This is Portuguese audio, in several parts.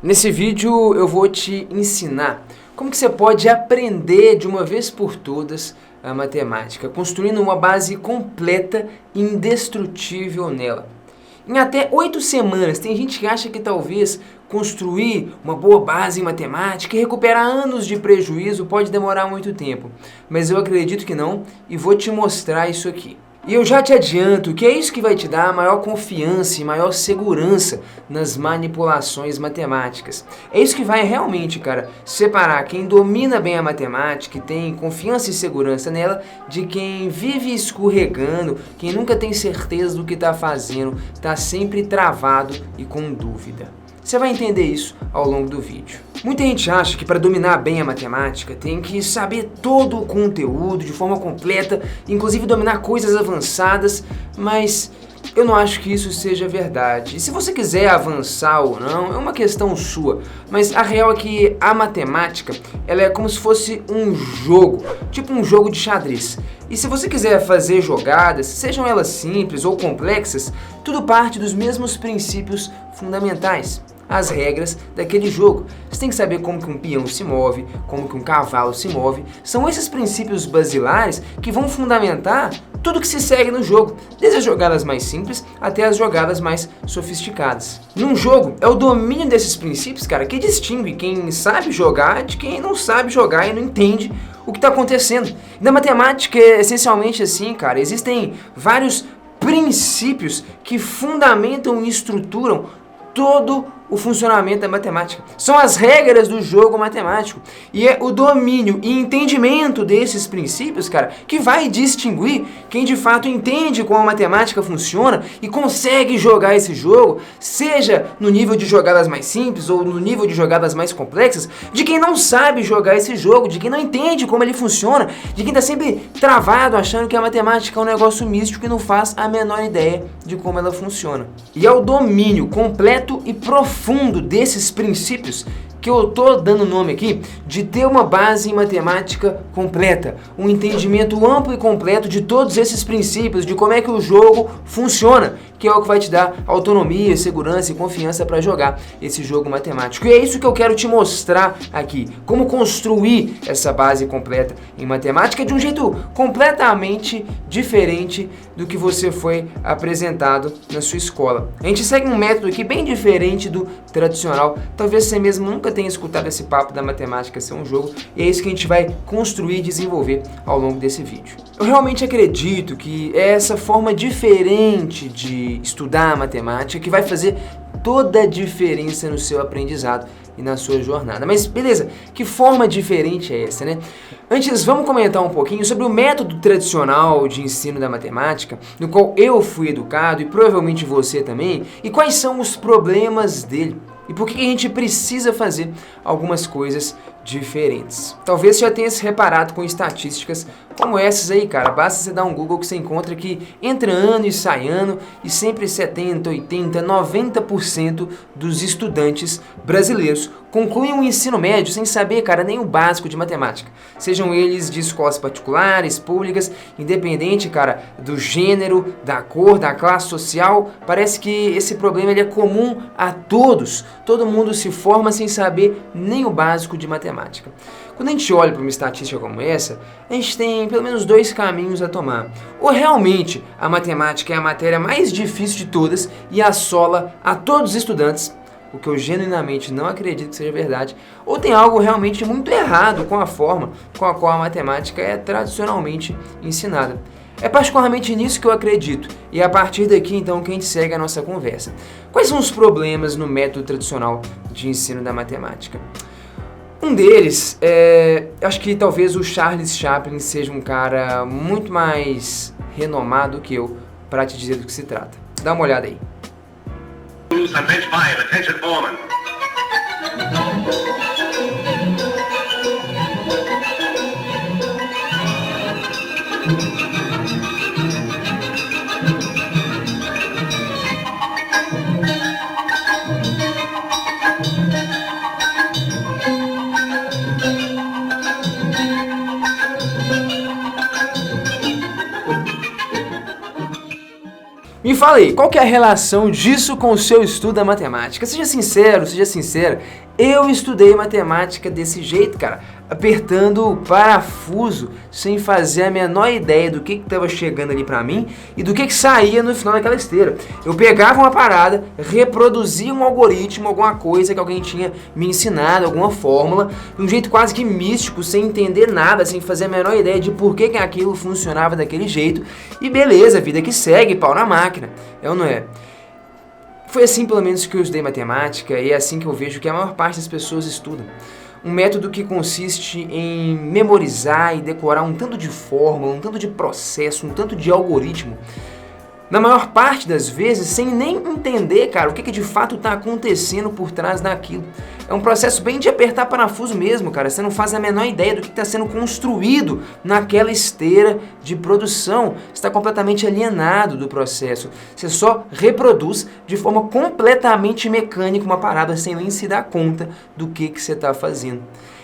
Nesse vídeo eu vou te ensinar como que você pode aprender de uma vez por todas a matemática, construindo uma base completa e indestrutível nela. Em até 8 semanas, tem gente que acha que talvez construir uma boa base em matemática e recuperar anos de prejuízo pode demorar muito tempo. Mas eu acredito que não e vou te mostrar isso aqui. E eu já te adianto que é isso que vai te dar maior confiança e maior segurança nas manipulações matemáticas. É isso que vai realmente, cara, separar quem domina bem a matemática e tem confiança e segurança nela de quem vive escorregando, quem nunca tem certeza do que está fazendo, está sempre travado e com dúvida. Você vai entender isso ao longo do vídeo. Muita gente acha que para dominar bem a matemática tem que saber todo o conteúdo de forma completa, inclusive dominar coisas avançadas, mas eu não acho que isso seja verdade. E se você quiser avançar ou não, é uma questão sua. Mas a real é que a matemática, ela é como se fosse um jogo, tipo um jogo de xadrez. E se você quiser fazer jogadas, sejam elas simples ou complexas, tudo parte dos mesmos princípios fundamentais. As regras daquele jogo. Você tem que saber como que um peão se move, como que um cavalo se move. São esses princípios basilares que vão fundamentar tudo que se segue no jogo, desde as jogadas mais simples até as jogadas mais sofisticadas. Num jogo, é o domínio desses princípios, cara, que distingue quem sabe jogar de quem não sabe jogar e não entende o que está acontecendo. E na matemática é essencialmente assim, cara, existem vários princípios que fundamentam e estruturam todo o funcionamento da matemática. São as regras do jogo matemático. E é o domínio e entendimento desses princípios, cara, que vai distinguir quem de fato entende como a matemática funciona e consegue jogar esse jogo, seja no nível de jogadas mais simples ou no nível de jogadas mais complexas, de quem não sabe jogar esse jogo, de quem não entende como ele funciona, de quem está sempre travado achando que a matemática é um negócio místico e não faz a menor ideia de como ela funciona. E é o domínio completo e profundo desses princípios que eu tô dando nome aqui de ter uma base em matemática completa, um entendimento amplo e completo de todos esses princípios, de como é que o jogo funciona, que é o que vai te dar autonomia, segurança e confiança para jogar esse jogo matemático. E é isso que eu quero te mostrar aqui, como construir essa base completa em matemática de um jeito completamente diferente do que você foi apresentado na sua escola. A gente segue um método aqui bem diferente do tradicional, talvez você mesmo nunca tenha escutado esse papo da matemática ser um jogo, e é isso que a gente vai construir e desenvolver ao longo desse vídeo. Eu realmente acredito que é essa forma diferente de estudar a matemática que vai fazer toda a diferença no seu aprendizado e na sua jornada. Mas beleza, que forma diferente é essa, né? Antes, vamos comentar um pouquinho sobre o método tradicional de ensino da matemática, no qual eu fui educado e provavelmente você também, e quais são os problemas dele. E por que a gente precisa fazer algumas coisas diferentes. Talvez você já tenha se reparado com estatísticas como essas aí, cara. Basta você dar um Google que você encontra que entra ano e sai ano e sempre 70, 80, 90% dos estudantes brasileiros concluem o ensino médio sem saber, cara, nem o básico de matemática. Sejam eles de escolas particulares, públicas, independente, cara, do gênero, da cor, da classe social. Parece que esse problema ele é comum a todos. Todo mundo se forma sem saber nem o básico de matemática. Quando a gente olha para uma estatística como essa, a gente tem pelo menos 2 caminhos a tomar. Ou realmente a matemática é a matéria mais difícil de todas e assola a todos os estudantes, o que eu genuinamente não acredito que seja verdade, ou tem algo realmente muito errado com a forma com a qual a matemática é tradicionalmente ensinada. É particularmente nisso que eu acredito, e é a partir daqui então que a gente segue a nossa conversa. Quais são os problemas no método tradicional de ensino da matemática? Um deles acho que talvez o Charles Chaplin seja um cara muito mais renomado que eu para te dizer do que se trata. Dá uma olhada aí. Me fala aí, qual que é a relação disso com o seu estudo da matemática? Seja sincero, seja sincera. Eu estudei matemática desse jeito, cara, apertando o parafuso sem fazer a menor ideia do que estava chegando ali pra mim e do que saía no final daquela esteira. Eu pegava uma parada, reproduzia um algoritmo, alguma coisa que alguém tinha me ensinado, alguma fórmula, de um jeito quase que místico, sem entender nada, sem fazer a menor ideia de por que aquilo funcionava daquele jeito. E beleza, vida que segue, pau na máquina. É ou não é? Foi assim pelo menos que eu estudei matemática e é assim que eu vejo que a maior parte das pessoas estudam. Um método que consiste em memorizar e decorar um tanto de fórmula, um tanto de processo, um tanto de algoritmo. Na maior parte das vezes, sem nem entender, cara, o que de fato está acontecendo por trás daquilo. É um processo bem de apertar parafuso mesmo, cara. Você não faz a menor ideia do que está sendo construído naquela esteira de produção. Você está completamente alienado do processo. Você só reproduz de forma completamente mecânica uma parada sem nem se dar conta do que você está fazendo.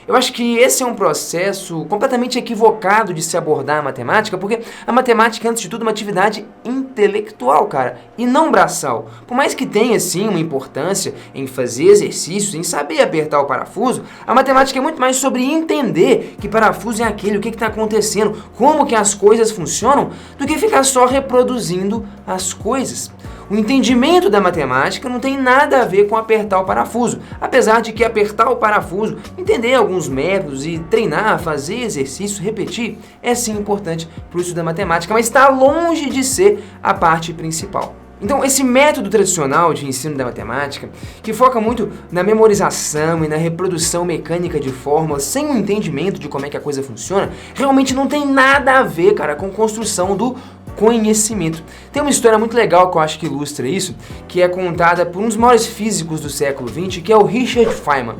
Eu acho que esse é um processo completamente equivocado de se abordar a matemática, porque a matemática, antes de tudo, é uma atividade intelectual, cara, e não braçal. Por mais que tenha, sim, uma importância em fazer exercícios, em saber apertar o parafuso, a matemática é muito mais sobre entender que parafuso é aquele, o que está acontecendo, como que as coisas funcionam, do que ficar só reproduzindo as coisas. O entendimento da matemática não tem nada a ver com apertar o parafuso, apesar de que apertar o parafuso, entender alguns métodos e treinar, fazer exercício, repetir, é sim importante para o estudo da matemática, mas está longe de ser a parte principal. Então, esse método tradicional de ensino da matemática, que foca muito na memorização e na reprodução mecânica de fórmulas, sem um entendimento de como é que a coisa funciona, realmente não tem nada a ver, cara, com construção do conhecimento. Tem uma história muito legal que eu acho que ilustra isso, que é contada por um dos maiores físicos do século XX, que é o Richard Feynman.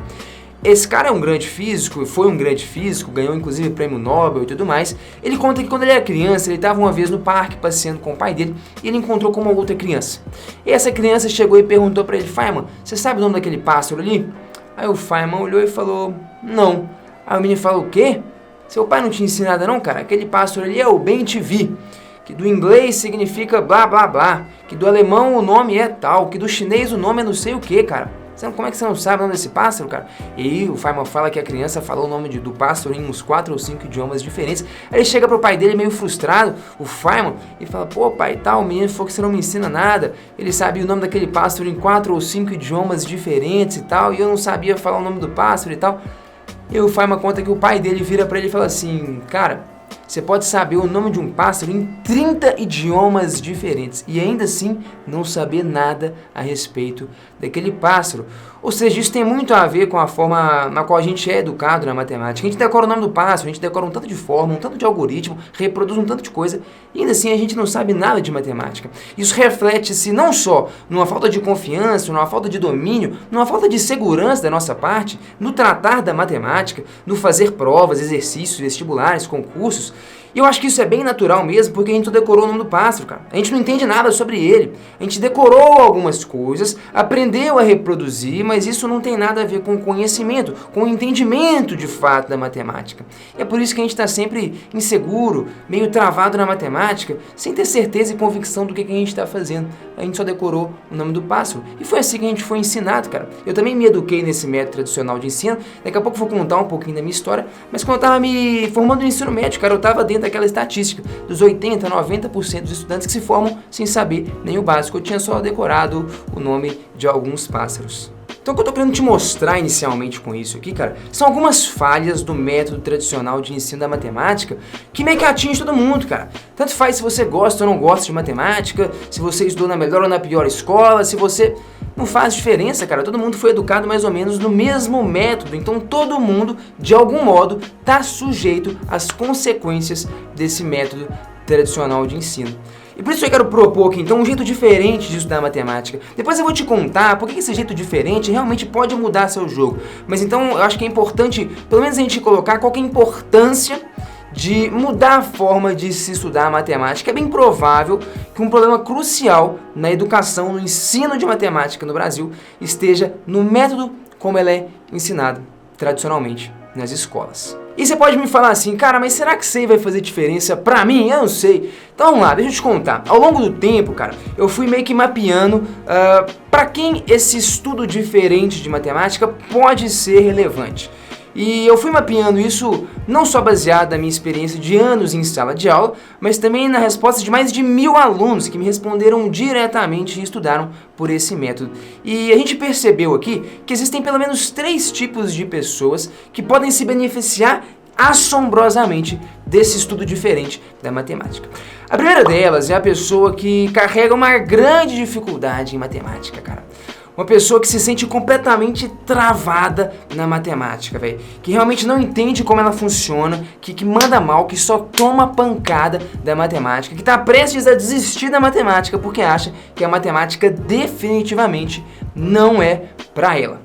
Esse cara é um grande físico, foi um grande físico, ganhou inclusive prêmio Nobel e tudo mais. Ele conta que quando ele era criança, ele estava uma vez no parque passeando com o pai dele e ele encontrou com uma outra criança. E essa criança chegou e perguntou para ele: Feynman, você sabe o nome daquele pássaro ali? Aí o Feynman olhou e falou: não. Aí o menino falou: o quê? Seu pai não te ensina nada não, cara? Aquele pássaro ali é o bem-te-vi, que do inglês significa blá blá blá, que do alemão o nome é tal, que do chinês o nome é não sei o que, cara. Como é que você não sabe o nome desse pássaro, cara? E o Feynman fala que a criança falou o nome do pássaro em uns 4 ou 5 idiomas diferentes. Aí ele chega pro pai dele meio frustrado, o Feynman, e fala: pô pai, tal, o menino falou que você não me ensina nada. Ele sabia o nome daquele pássaro em 4 ou 5 idiomas diferentes e tal, e eu não sabia falar o nome do pássaro e tal. E o Feynman conta que o pai dele vira pra ele e fala assim: cara, você pode saber o nome de um pássaro em 30 idiomas diferentes e ainda assim não saber nada a respeito daquele pássaro. Ou seja, isso tem muito a ver com a forma na qual a gente é educado na matemática. A gente decora o nome do pássaro, a gente decora um tanto de fórmula, um tanto de algoritmo, reproduz um tanto de coisa e ainda assim a gente não sabe nada de matemática. Isso reflete-se não só numa falta de confiança, numa falta de domínio, numa falta de segurança da nossa parte, no tratar da matemática, no fazer provas, exercícios, vestibulares, concursos. E eu acho que isso é bem natural mesmo, porque a gente decorou o nome do pássaro, cara. A gente não entende nada sobre ele. A gente decorou algumas coisas, aprendeu a reproduzir, mas isso não tem nada a ver com o conhecimento, com o entendimento de fato da matemática. E é por isso que a gente está sempre inseguro, meio travado na matemática, sem ter certeza e convicção do que a gente está fazendo. A gente só decorou o nome do pássaro. E foi assim que a gente foi ensinado, cara. Eu também me eduquei nesse método tradicional de ensino. Daqui a pouco eu vou contar um pouquinho da minha história. Mas quando eu estava me formando no ensino médio, cara, eu estava dentro daquela estatística dos 80%, 90% dos estudantes que se formam sem saber nem o básico. Eu tinha só decorado o nome de alguns pássaros. Então o que eu tô querendo te mostrar inicialmente com isso aqui, cara, são algumas falhas do método tradicional de ensino da matemática que meio que atinge todo mundo, cara. Tanto faz se você gosta ou não gosta de matemática, se você estudou na melhor ou na pior escola, se você... Não faz diferença, cara. Todo mundo foi educado mais ou menos no mesmo método. Então todo mundo, de algum modo, tá sujeito às consequências desse método tradicional de ensino. E por isso eu quero propor aqui, então, um jeito diferente de estudar matemática. Depois eu vou te contar por que esse jeito diferente realmente pode mudar seu jogo. Mas então eu acho que é importante, pelo menos a gente colocar qual que é a importância de mudar a forma de se estudar matemática. É bem provável que um problema crucial na educação, no ensino de matemática no Brasil, esteja no método como ela é ensinada tradicionalmente nas escolas. E você pode me falar assim, cara, mas será que isso aí vai fazer diferença pra mim? Eu não sei. Então vamos lá, deixa eu te contar. Ao longo do tempo, cara, eu fui meio que mapeando pra quem esse estudo diferente de matemática pode ser relevante. E eu fui mapeando isso não só baseado na minha experiência de anos em sala de aula, mas também na resposta de mais de 1000 alunos que me responderam diretamente e estudaram por esse método. E a gente percebeu aqui que existem pelo menos 3 tipos de pessoas que podem se beneficiar assombrosamente desse estudo diferente da matemática. A primeira delas é a pessoa que carrega uma grande dificuldade em matemática, cara. Uma pessoa que se sente completamente travada na matemática, velho. Que realmente não entende como ela funciona, que manda mal, que só toma pancada da matemática, que está prestes a desistir da matemática porque acha que a matemática definitivamente não é pra ela.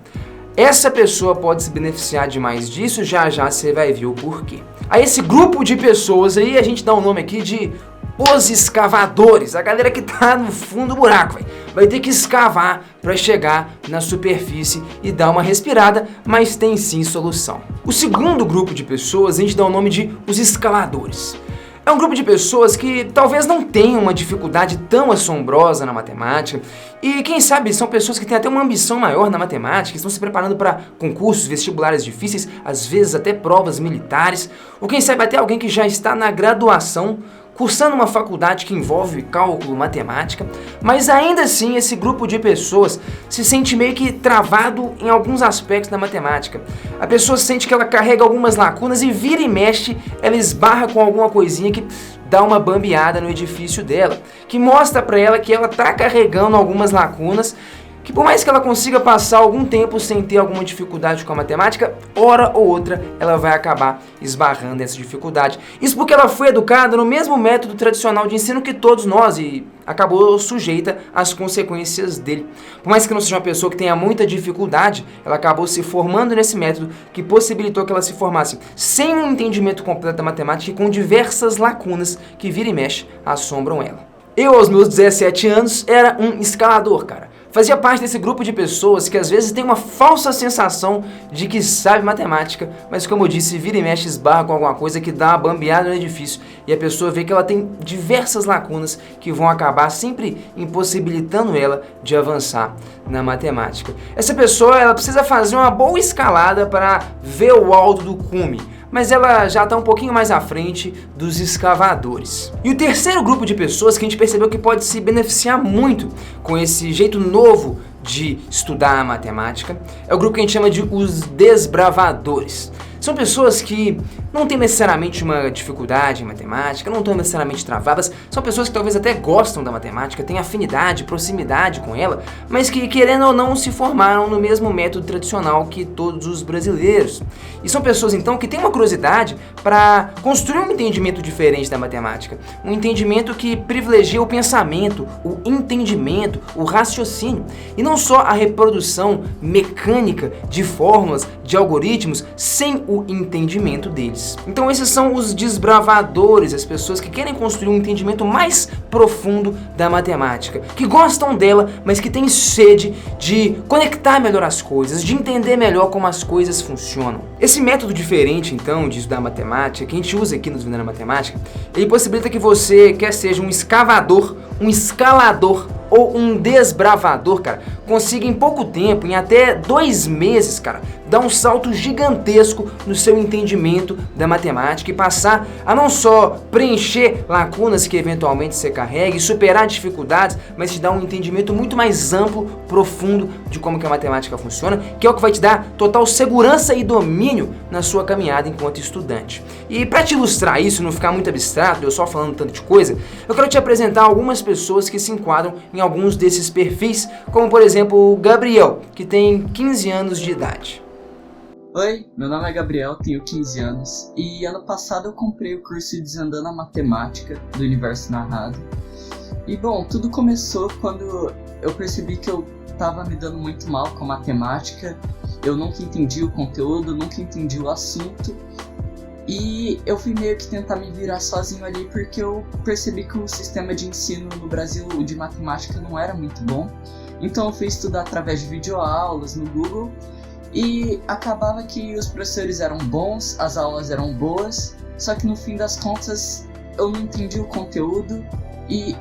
Essa pessoa pode se beneficiar demais disso, já já você vai ver o porquê. A esse grupo de pessoas aí, a gente dá um nome aqui de os escavadores, a galera que tá no fundo do buraco, véio. Vai ter que escavar para chegar na superfície e dar uma respirada, mas tem sim solução. O segundo grupo de pessoas a gente dá o nome de os escaladores. É um grupo de pessoas que talvez não tenham uma dificuldade tão assombrosa na matemática e quem sabe são pessoas que têm até uma ambição maior na matemática, estão se preparando para concursos vestibulares difíceis, às vezes até provas militares, ou quem sabe até alguém que já está na graduação, cursando uma faculdade que envolve cálculo, matemática, mas ainda assim esse grupo de pessoas se sente meio que travado em alguns aspectos da matemática. A pessoa sente que ela carrega algumas lacunas e vira e mexe, ela esbarra com alguma coisinha que dá uma bambeada no edifício dela, que mostra pra ela que ela tá carregando algumas lacunas, que por mais que ela consiga passar algum tempo sem ter alguma dificuldade com a matemática, hora ou outra ela vai acabar esbarrando nessa dificuldade. Isso porque ela foi educada no mesmo método tradicional de ensino que todos nós e acabou sujeita às consequências dele. Por mais que não seja uma pessoa que tenha muita dificuldade, ela acabou se formando nesse método que possibilitou que ela se formasse sem um entendimento completo da matemática e com diversas lacunas que vira e mexe assombram ela. Eu, aos meus 17 anos, era um escalador, cara. Fazia parte desse grupo de pessoas que às vezes tem uma falsa sensação de que sabe matemática, mas como eu disse, vira e mexe esbarra com alguma coisa que dá uma bambeada no edifício e a pessoa vê que ela tem diversas lacunas que vão acabar sempre impossibilitando ela de avançar na matemática. Essa pessoa ela precisa fazer uma boa escalada para ver o alto do cume, mas ela já está um pouquinho mais à frente dos escavadores. E o terceiro grupo de pessoas que a gente percebeu que pode se beneficiar muito com esse jeito novo de estudar a matemática é o grupo que a gente chama de os desbravadores. São pessoas que não têm necessariamente uma dificuldade em matemática, não estão necessariamente travadas, são pessoas que talvez até gostam da matemática, têm afinidade, proximidade com ela, mas que, querendo ou não, se formaram no mesmo método tradicional que todos os brasileiros. E são pessoas, então, que têm uma curiosidade para construir um entendimento diferente da matemática, um entendimento que privilegia o pensamento, o entendimento, o raciocínio, e não só a reprodução mecânica de fórmulas, de algoritmos, sem o entendimento deles. Então esses são os desbravadores, as pessoas que querem construir um entendimento mais profundo da matemática, que gostam dela, mas que têm sede de conectar melhor as coisas, de entender melhor como as coisas funcionam. Esse método diferente, então, de estudar matemática, que a gente usa aqui no Desvendando a Matemática, ele possibilita que você, quer seja um escavador, um escalador ou um desbravador, cara, consiga em pouco tempo, em até 2 meses, cara, dar um salto gigantesco no seu entendimento da matemática e passar a não só preencher lacunas que eventualmente você carrega e superar dificuldades, mas te dar um entendimento muito mais amplo, profundo de como que a matemática funciona, que é o que vai te dar total segurança e domínio na sua caminhada enquanto estudante. E para te ilustrar isso, não ficar muito abstrato, eu só falando tanto de coisa, eu quero te apresentar algumas pessoas que se enquadram em alguns desses perfis, como por exemplo o Gabriel, que tem 15 anos de idade. Oi, meu nome é Gabriel, tenho 15 anos e ano passado eu comprei o curso Desvendando a Matemática do Universo Narrado. E bom, tudo começou quando eu percebi que eu estava me dando muito mal com matemática, eu nunca entendi o conteúdo, nunca entendi o assunto e eu fui meio que tentar me virar sozinho ali porque eu percebi que o sistema de ensino no Brasil de matemática não era muito bom. Então eu fui estudar através de videoaulas no Google. E acabava que os professores eram bons, as aulas eram boas, só que no fim das contas eu não entendi o conteúdo e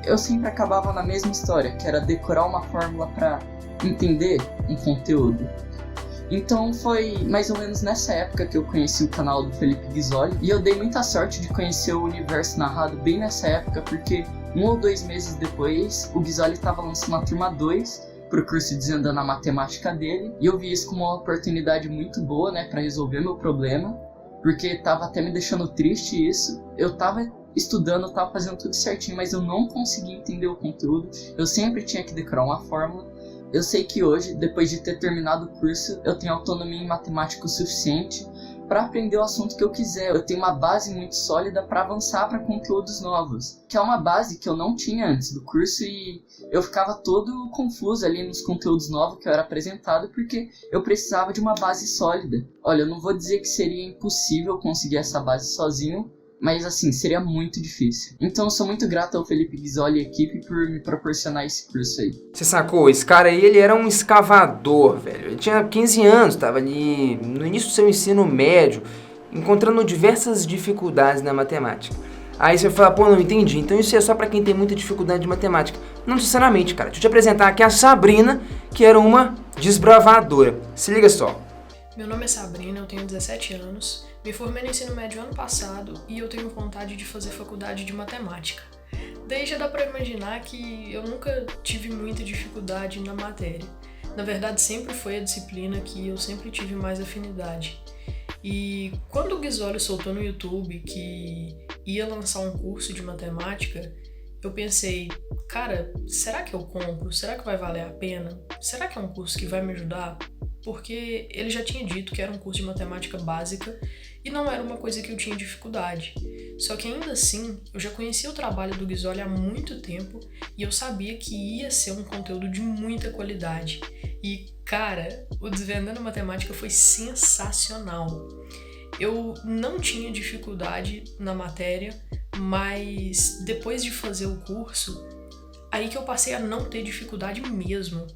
eu sempre acabava na mesma história, que era decorar uma fórmula para entender um conteúdo. Então foi mais ou menos nessa época que eu conheci o canal do Felipe Ghisoli, e eu dei muita sorte de conhecer o Universo Narrado bem nessa época, porque 1 ou 2 meses depois o Ghisoli estava lançando a turma 2 pro curso Desvendando a Matemática dele, e eu vi isso como uma oportunidade muito boa, né, para resolver meu problema, porque tava até me deixando triste isso. Eu tava estudando, tava fazendo tudo certinho, mas eu não conseguia entender o conteúdo, eu sempre tinha que decorar uma fórmula. Eu sei que hoje, depois de ter terminado o curso, eu tenho autonomia em matemática o suficiente para aprender o assunto que eu quiser. Eu tenho uma base muito sólida para avançar para conteúdos novos, que é uma base que eu não tinha antes do curso, e eu ficava todo confuso ali nos conteúdos novos que eu era apresentado, porque eu precisava de uma base sólida. Olha, eu não vou dizer que seria impossível conseguir essa base sozinho, mas assim, seria muito difícil. Então eu sou muito grato ao Felipe Ghisoli e a equipe por me proporcionar esse curso aí. Você sacou? Esse cara aí, ele era um escavador, velho. Ele tinha 15 anos, tava ali no início do seu ensino médio, encontrando diversas dificuldades na matemática. Aí você fala, pô, não entendi, então isso é só pra quem tem muita dificuldade de matemática. Não necessariamente, cara. Deixa eu te apresentar aqui a Sabrina, que era uma desbravadora. Se liga só. Meu nome é Sabrina, eu tenho 17 anos, me formei no ensino médio ano passado e eu tenho vontade de fazer faculdade de matemática. Daí já dá pra imaginar que eu nunca tive muita dificuldade na matéria. Na verdade, sempre foi a disciplina que eu sempre tive mais afinidade. E quando o Ghisoli soltou no YouTube que ia lançar um curso de matemática, eu pensei, cara, será que eu compro? Será que vai valer a pena? Será que é um curso que vai me ajudar? Porque ele já tinha dito que era um curso de matemática básica e não era uma coisa que eu tinha dificuldade. Só que ainda assim, eu já conhecia o trabalho do Ghisoli há muito tempo e eu sabia que ia ser um conteúdo de muita qualidade. E, cara, o Desvendando a Matemática foi sensacional. Eu não tinha dificuldade na matéria, mas depois de fazer o curso, aí que eu passei a não ter dificuldade mesmo.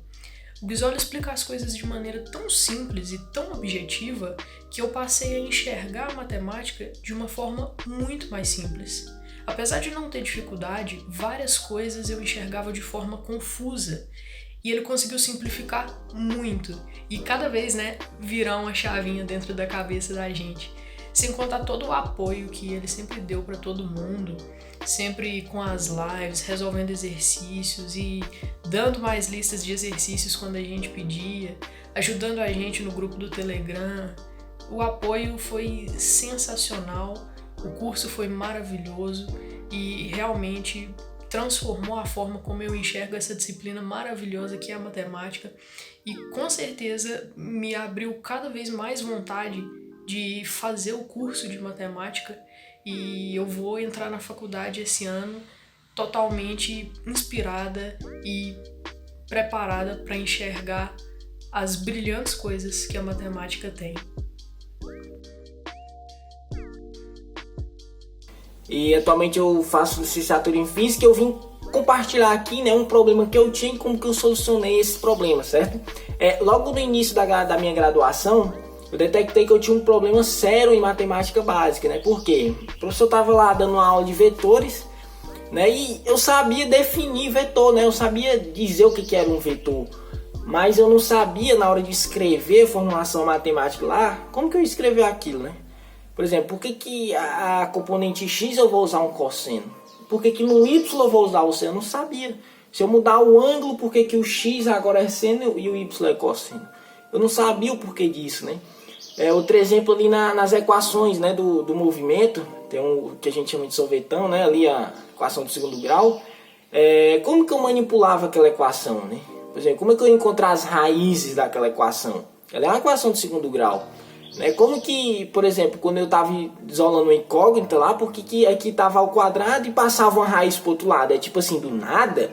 O Ghisoli explica as coisas de maneira tão simples e tão objetiva que eu passei a enxergar a matemática de uma forma muito mais simples. Apesar de não ter dificuldade, várias coisas eu enxergava de forma confusa e ele conseguiu simplificar muito e cada vez, virar uma chavinha dentro da cabeça da gente. Sem contar todo o apoio que ele sempre deu para todo mundo, sempre com as lives, resolvendo exercícios e dando mais listas de exercícios quando a gente pedia, ajudando a gente no grupo do Telegram. O apoio foi sensacional, o curso foi maravilhoso e realmente transformou a forma como eu enxergo essa disciplina maravilhosa que é a matemática e com certeza me abriu cada vez mais vontade de fazer o curso de matemática. E eu vou entrar na faculdade esse ano totalmente inspirada e preparada para enxergar as brilhantes coisas que a matemática tem. E atualmente eu faço licenciatura em Física e eu vim compartilhar aqui um problema que eu tinha e como que eu solucionei esse problema, certo? Logo no início da minha graduação, eu detectei que eu tinha um problema sério em matemática básica, Por quê? O professor estava lá dando uma aula de vetores, E eu sabia definir vetor, Eu sabia dizer o que era um vetor, mas eu não sabia na hora de escrever a formulação matemática lá, como que eu ia escrever aquilo, Por exemplo, por que a componente x eu vou usar um cosseno? Por que no y eu vou usar o seno? Eu não sabia. Se eu mudar o ângulo, por que o x agora é seno e o y é cosseno? Eu não sabia o porquê disso, Outro exemplo ali nas equações, do movimento, tem um que a gente chama de sorvetão, ali a equação do segundo grau. Como que eu manipulava aquela equação, Por exemplo, como é que eu ia encontrar as raízes daquela equação? Ela é uma equação do segundo grau. Como que, por exemplo, quando eu estava isolando uma incógnita lá, porque que aqui estava ao quadrado e passava uma raiz para o outro lado? Tipo assim, do nada,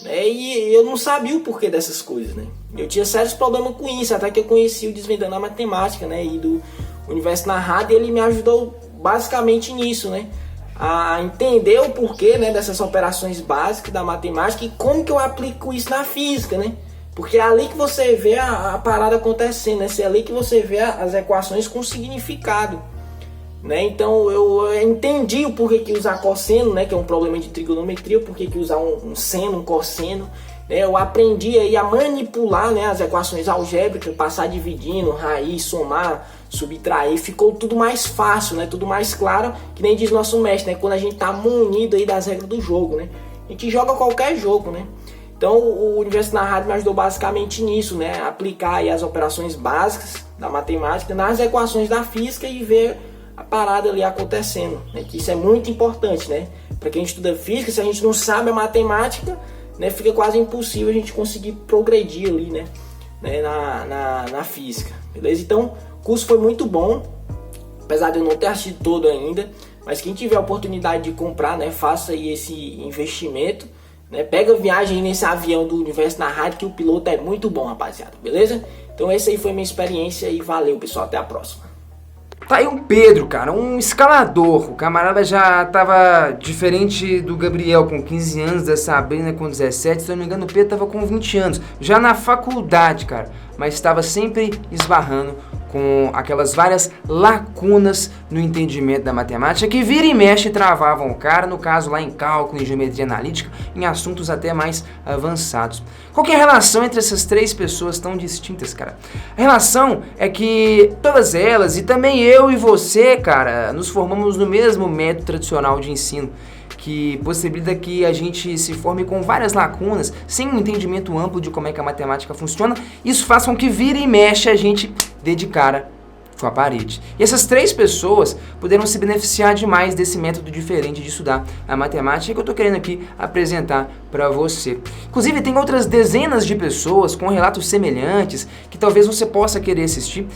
E eu não sabia o porquê dessas coisas, Eu tinha sérios problemas com isso, até que eu conheci o Desvendando a Matemática, E do Universo Narrado, e ele me ajudou basicamente nisso, A entender o porquê, dessas operações básicas da matemática e como que eu aplico isso na física, Porque é ali que você vê a parada acontecendo, né? É ali que você vê as equações com significado, né? Então eu entendi o porquê que usar cosseno, né? Que é um problema de trigonometria, o porquê que usar um seno, um cosseno, né? Eu aprendi aí a manipular, né, as equações algébricas, passar dividindo, raiz, somar, subtrair, ficou tudo mais fácil, né? Tudo mais claro, que nem diz nosso mestre, né? Quando a gente tá munido aí das regras do jogo, né? A gente joga qualquer jogo, né? Então o Universo Narrado me ajudou basicamente nisso, né? Aplicar aí as operações básicas da matemática nas equações da física e ver a parada ali acontecendo, né? Que isso é muito importante, né? Para quem estuda física, se a gente não sabe a matemática, né, fica quase impossível a gente conseguir progredir ali, né? Na física, beleza? Então o curso foi muito bom, apesar de eu não ter assistido todo ainda, mas quem tiver a oportunidade de comprar, né, faça aí esse investimento, né? Pega viagem nesse avião do Universo Narrado, que o piloto é muito bom, rapaziada, beleza? Então essa aí foi minha experiência e valeu, pessoal, até a próxima. Tá aí um Pedro, cara, um escalador. O camarada já tava diferente do Gabriel com 15 anos, da Sabrina com 17. Se eu não me engano, o Pedro tava com 20 anos, já na faculdade, cara. Mas estava sempre esbarrando com aquelas várias lacunas no entendimento da matemática que vira e mexe travavam o cara, no caso lá em cálculo, em geometria analítica, em assuntos até mais avançados. Qual que é a relação entre essas três pessoas tão distintas, cara? A relação é que todas elas, e também eu e você, cara, nos formamos no mesmo método tradicional de ensino, que possibilita que a gente se forme com várias lacunas, sem um entendimento amplo de como é que a matemática funciona. Isso faz com que vira e mexe a gente dê de cara com a parede. E essas três pessoas puderam se beneficiar demais desse método diferente de estudar a matemática que eu tô querendo aqui apresentar para você. Inclusive tem outras dezenas de pessoas com relatos semelhantes que talvez você possa querer assistir.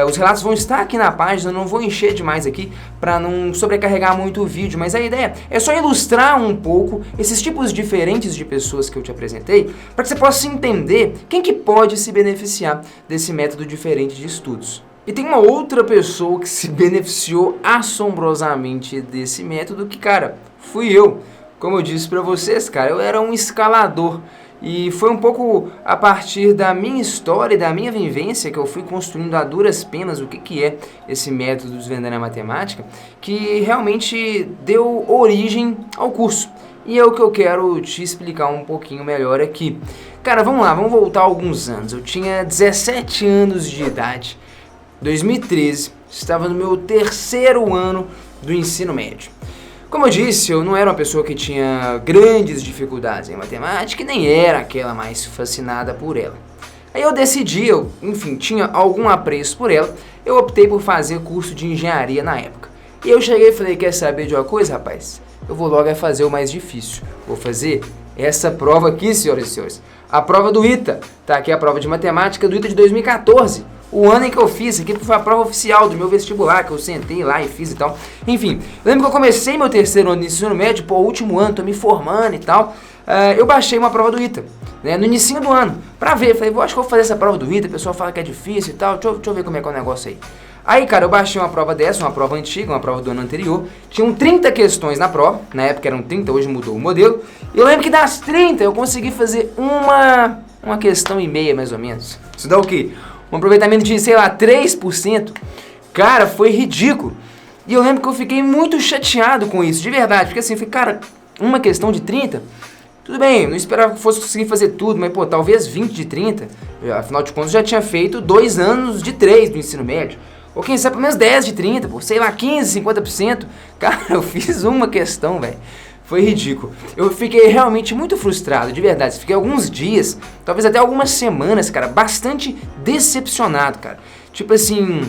Os relatos vão estar aqui na página, não vou encher demais aqui para não sobrecarregar muito o vídeo, mas a ideia é só ilustrar um pouco esses tipos diferentes de pessoas que eu te apresentei, para que você possa entender quem que pode se beneficiar desse método diferente de estudos. E tem uma outra pessoa que se beneficiou assombrosamente desse método que, cara, fui eu. Como eu disse pra vocês, cara, eu era um escalador. E foi um pouco a partir da minha história e da minha vivência que eu fui construindo a duras penas o que é esse método Desvendando a Matemática, que realmente deu origem ao curso. E é o que eu quero te explicar um pouquinho melhor aqui. Cara, vamos lá, vamos voltar alguns anos. Eu tinha 17 anos de idade. 2013, estava no meu terceiro ano do ensino médio. Como eu disse, eu não era uma pessoa que tinha grandes dificuldades em matemática e nem era aquela mais fascinada por ela. Aí eu decidi, enfim, tinha algum apreço por ela, eu optei por fazer curso de engenharia na época. E eu cheguei e falei, quer saber de uma coisa, rapaz? Eu vou logo fazer o mais difícil. Vou fazer essa prova aqui, senhoras e senhores. A prova do ITA. Tá aqui a prova de matemática do ITA de 2014. O ano em que eu fiz, aqui foi a prova oficial do meu vestibular, que eu sentei lá e fiz e tal. Enfim, lembro que eu comecei meu terceiro ano de ensino médio, pô, último ano, tô me formando e tal. Eu baixei uma prova do ITA, né, no início do ano, pra ver. Falei, acho que vou fazer essa prova do ITA, o pessoal fala que é difícil e tal, deixa eu ver como é que é o negócio aí. Aí, cara, eu baixei uma prova dessa, uma prova antiga, uma prova do ano anterior. Tinham 30 questões na prova, na época eram 30, hoje mudou o modelo. E eu lembro que das 30 eu consegui fazer uma questão e meia, mais ou menos. Isso dá o quê? Um aproveitamento de, sei lá, 3%. Cara, foi ridículo. E eu lembro que eu fiquei muito chateado com isso, de verdade. Porque assim, eu falei, cara, uma questão de 30? Tudo bem, não esperava que fosse conseguir fazer tudo, mas pô, talvez 20 de 30. Afinal de contas, eu já tinha feito 2 anos de 3 do ensino médio. Ou quem sabe pelo menos 10 de 30, pô, sei lá, 15, 50%. Cara, eu fiz uma questão, velho. Foi ridículo. Eu fiquei realmente muito frustrado, de verdade. Fiquei alguns dias, talvez até algumas semanas, cara, bastante decepcionado, cara. Tipo assim,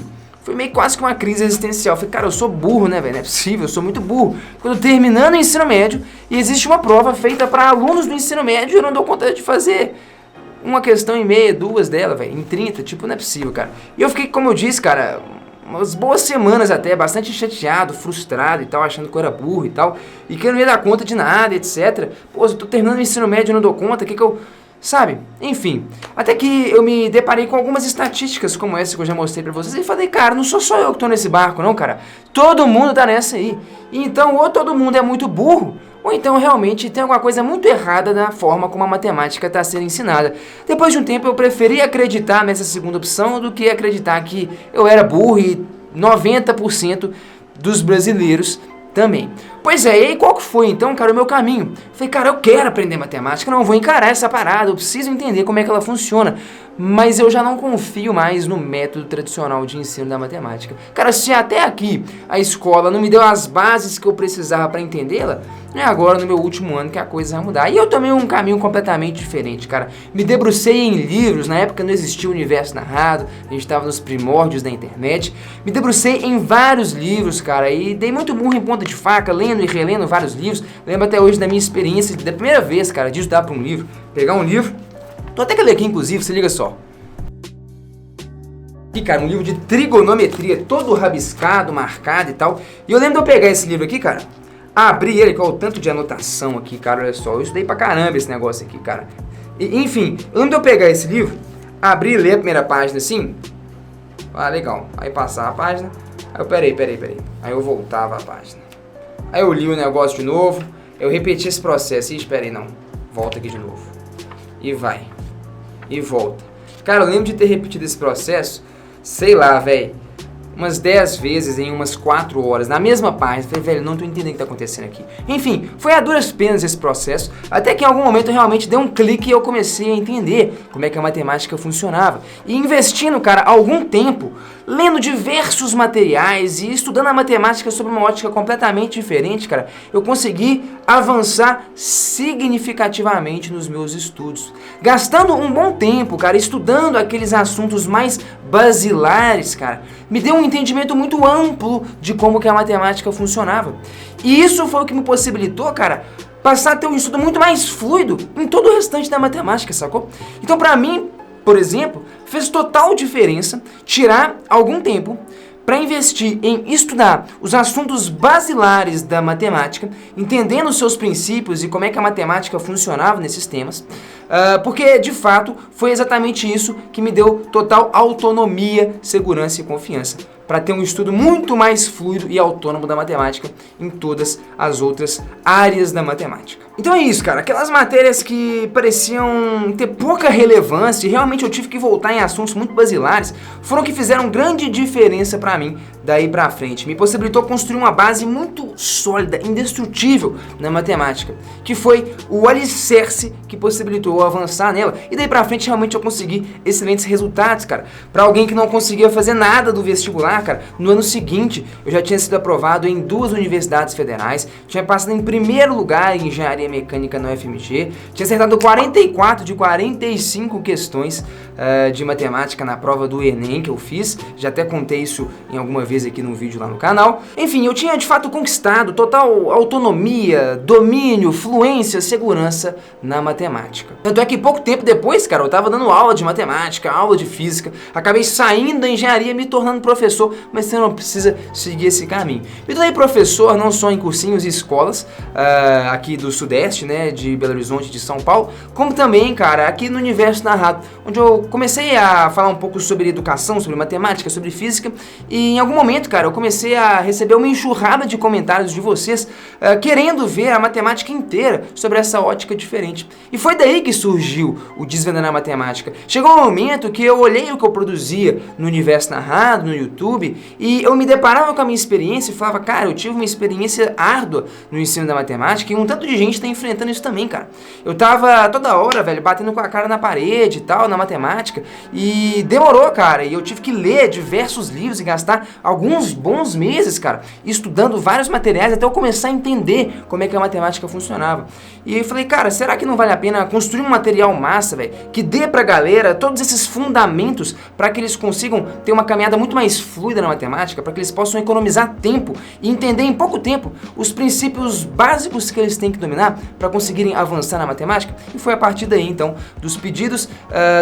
foi meio quase que uma crise existencial. Eu falei, cara, eu sou burro, né, velho? Não é possível, eu sou muito burro. Quando terminando o ensino médio, e existe uma prova feita para alunos do ensino médio, eu não dou conta de fazer uma questão e meia, 2 dela, velho, em 30, tipo, não é possível, cara. E eu fiquei, como eu disse, cara, umas boas semanas até, bastante chateado, frustrado e tal, achando que eu era burro e tal, e que eu não ia dar conta de nada, etc. Pô, eu tô terminando o ensino médio e não dou conta, o que eu... Sabe? Enfim, até que eu me deparei com algumas estatísticas como essa que eu já mostrei pra vocês e falei, cara, não sou só eu que tô nesse barco não, cara. Todo mundo tá nessa aí. E então, ou todo mundo é muito burro, ou então realmente tem alguma coisa muito errada na forma como a matemática está sendo ensinada. Depois de um tempo eu preferi acreditar nessa segunda opção do que acreditar que eu era burro e 90% dos brasileiros também. Pois é, e aí qual que foi então, cara, o meu caminho? Falei, cara, eu quero aprender matemática, não vou encarar essa parada, eu preciso entender como é que ela funciona. Mas eu já não confio mais no método tradicional de ensino da matemática. Cara, se até aqui a escola não me deu as bases que eu precisava para entendê-la, é agora no meu último ano que a coisa vai mudar. E eu tomei um caminho completamente diferente, cara. Me debrucei em livros, na época não existia o Universo Narrado, a gente estava nos primórdios da internet. Me debrucei em vários livros, cara, e dei muito murro em ponta de faca, lendo e relendo vários livros. Lembro até hoje da minha experiência, da primeira vez, cara, de estudar para um livro, pegar um livro. Tô até que ler aqui, inclusive, se liga só. Aqui, cara, um livro de trigonometria, todo rabiscado, marcado e tal. E eu lembro de eu pegar esse livro aqui, cara, abrir ele, com o tanto de anotação aqui, cara, olha só. Eu estudei pra caramba esse negócio aqui, cara. E, enfim, eu lembro de eu pegar esse livro, abrir e ler a primeira página assim. Ah, legal. Aí passava a página. Aí eu, peraí. Aí eu voltava a página. Aí eu li o negócio de novo. Eu repeti esse processo. Ih, espera aí, não. Volta aqui de novo. E vai. E volta. Cara, eu lembro de ter repetido esse processo, sei lá, velho, umas 10 vezes em umas 4 horas, na mesma página. Falei, velho, não tô entendendo o que tá acontecendo aqui. Enfim, foi a duras penas esse processo, até que em algum momento realmente deu um clique e eu comecei a entender como é que a matemática funcionava. E investindo, cara, algum tempo, lendo diversos materiais e estudando a matemática sob uma ótica completamente diferente, cara, eu consegui avançar significativamente nos meus estudos. Gastando um bom tempo, cara, estudando aqueles assuntos mais basilares, cara, me deu um entendimento muito amplo de como que a matemática funcionava. E isso foi o que me possibilitou, cara, passar a ter um estudo muito mais fluido em todo o restante da matemática, sacou? Então, pra mim, por exemplo, fez total diferença tirar algum tempo para investir em estudar os assuntos basilares da matemática, entendendo os seus princípios e como é que a matemática funcionava nesses temas, porque de fato foi exatamente isso que me deu total autonomia, segurança e confiança para ter um estudo muito mais fluido e autônomo da matemática em todas as outras áreas da matemática. Então é isso, cara. Aquelas matérias que pareciam ter pouca relevância e realmente eu tive que voltar em assuntos muito basilares foram que fizeram grande diferença para mim daí pra frente. Me possibilitou construir uma base muito sólida, indestrutível na matemática, que foi o alicerce que possibilitou eu avançar nela. E daí pra frente realmente eu consegui excelentes resultados, cara. Pra alguém que não conseguia fazer nada do vestibular, cara, no ano seguinte eu já tinha sido aprovado em 2 universidades federais, tinha passado em primeiro lugar em engenharia mecânica na UFMG, tinha acertado 44 de 45 questões de matemática na prova do Enem que eu fiz, já até contei isso em alguma vez aqui no vídeo lá no canal. Enfim, eu tinha de fato conquistado total autonomia, domínio, fluência, segurança na matemática. Tanto é que pouco tempo depois, cara, eu tava dando aula de matemática, aula de física, acabei saindo da engenharia, me tornando professor, mas você não precisa seguir esse caminho. Me tornei professor não só em cursinhos e escolas aqui do Sudeste, né, de Belo Horizonte, de São Paulo, como também, cara, aqui no Universo Narrado, onde eu comecei a falar um pouco sobre educação, sobre matemática, sobre física, e em algum momento, cara, eu comecei a receber uma enxurrada de comentários de vocês querendo ver a matemática inteira sobre essa ótica diferente. E foi daí que surgiu o Desvendando a Matemática. Chegou um momento que eu olhei o que eu produzia no Universo Narrado, no YouTube, e eu me deparava com a minha experiência e falava, cara, eu tive uma experiência árdua no ensino da matemática e um tanto de gente está enfrentando isso também, cara. Eu tava toda hora, velho, batendo com a cara na parede e tal, na matemática, e demorou, cara, e eu tive que ler diversos livros e gastar alguns bons meses, cara, estudando vários materiais até eu começar a entender como é que a matemática funcionava. E aí eu falei, cara, será que não vale a pena construir um material massa, velho, que dê pra galera todos esses fundamentos para que eles consigam ter uma caminhada muito mais fluida na matemática, para que eles possam economizar tempo e entender em pouco tempo os princípios básicos que eles têm que dominar para conseguirem avançar na matemática? E foi a partir daí, então, dos pedidos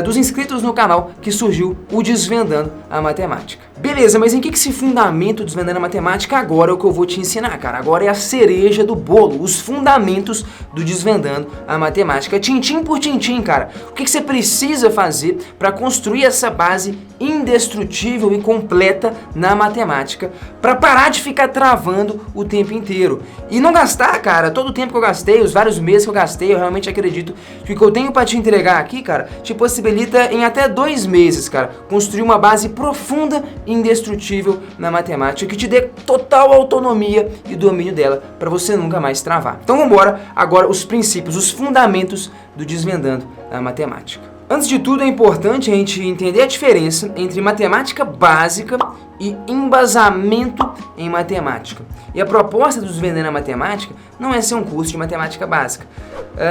dos inscritos no canal que surgiu o Desvendando a Matemática. Beleza, mas em que se fundamenta o Desvendando a Matemática? Agora é o que eu vou te ensinar, cara. Agora é a cereja do bolo, os fundamentos do Desvendando a Matemática. Tintim por tintim, cara. O que você precisa fazer para construir essa base indestrutível e completa na matemática, para parar de ficar travando o tempo inteiro. E não gastar, cara, todo o tempo que eu gastei, os vários meses que eu gastei, eu realmente acredito que o que eu tenho para te entregar aqui, cara, te possibilita em até 2 meses, cara, construir uma base profunda e indestrutível na matemática, que te dê total autonomia e domínio dela, para você nunca mais travar. Então vamos embora, agora os princípios, os fundamentos do Desvendando a Matemática. Antes de tudo, é importante a gente entender a diferença entre matemática básica e embasamento em matemática. E a proposta do Desvendando a Matemática não é ser um curso de matemática básica.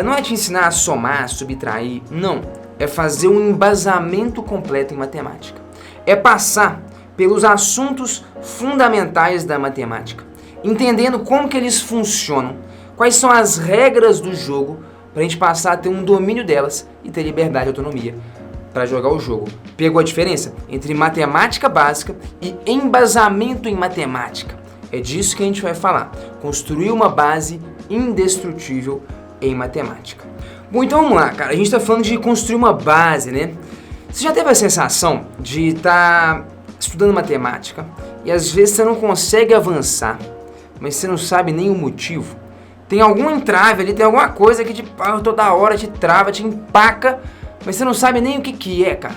Não é te ensinar a somar, subtrair, não. É fazer um embasamento completo em matemática. É passar pelos assuntos fundamentais da matemática, entendendo como que eles funcionam, quais são as regras do jogo, para a gente passar a ter um domínio delas e ter liberdade e autonomia para jogar o jogo. Pegou a diferença entre matemática básica e embasamento em matemática? É disso que a gente vai falar. Construir uma base indestrutível em matemática. Bom, então vamos lá, cara. A gente está falando de construir uma base, né? Você já teve a sensação de estar estudando matemática e às vezes você não consegue avançar, mas você não sabe nem o motivo? Tem algum entrave ali, tem alguma coisa que te toda hora te trava, te empaca, mas você não sabe nem o que é, cara.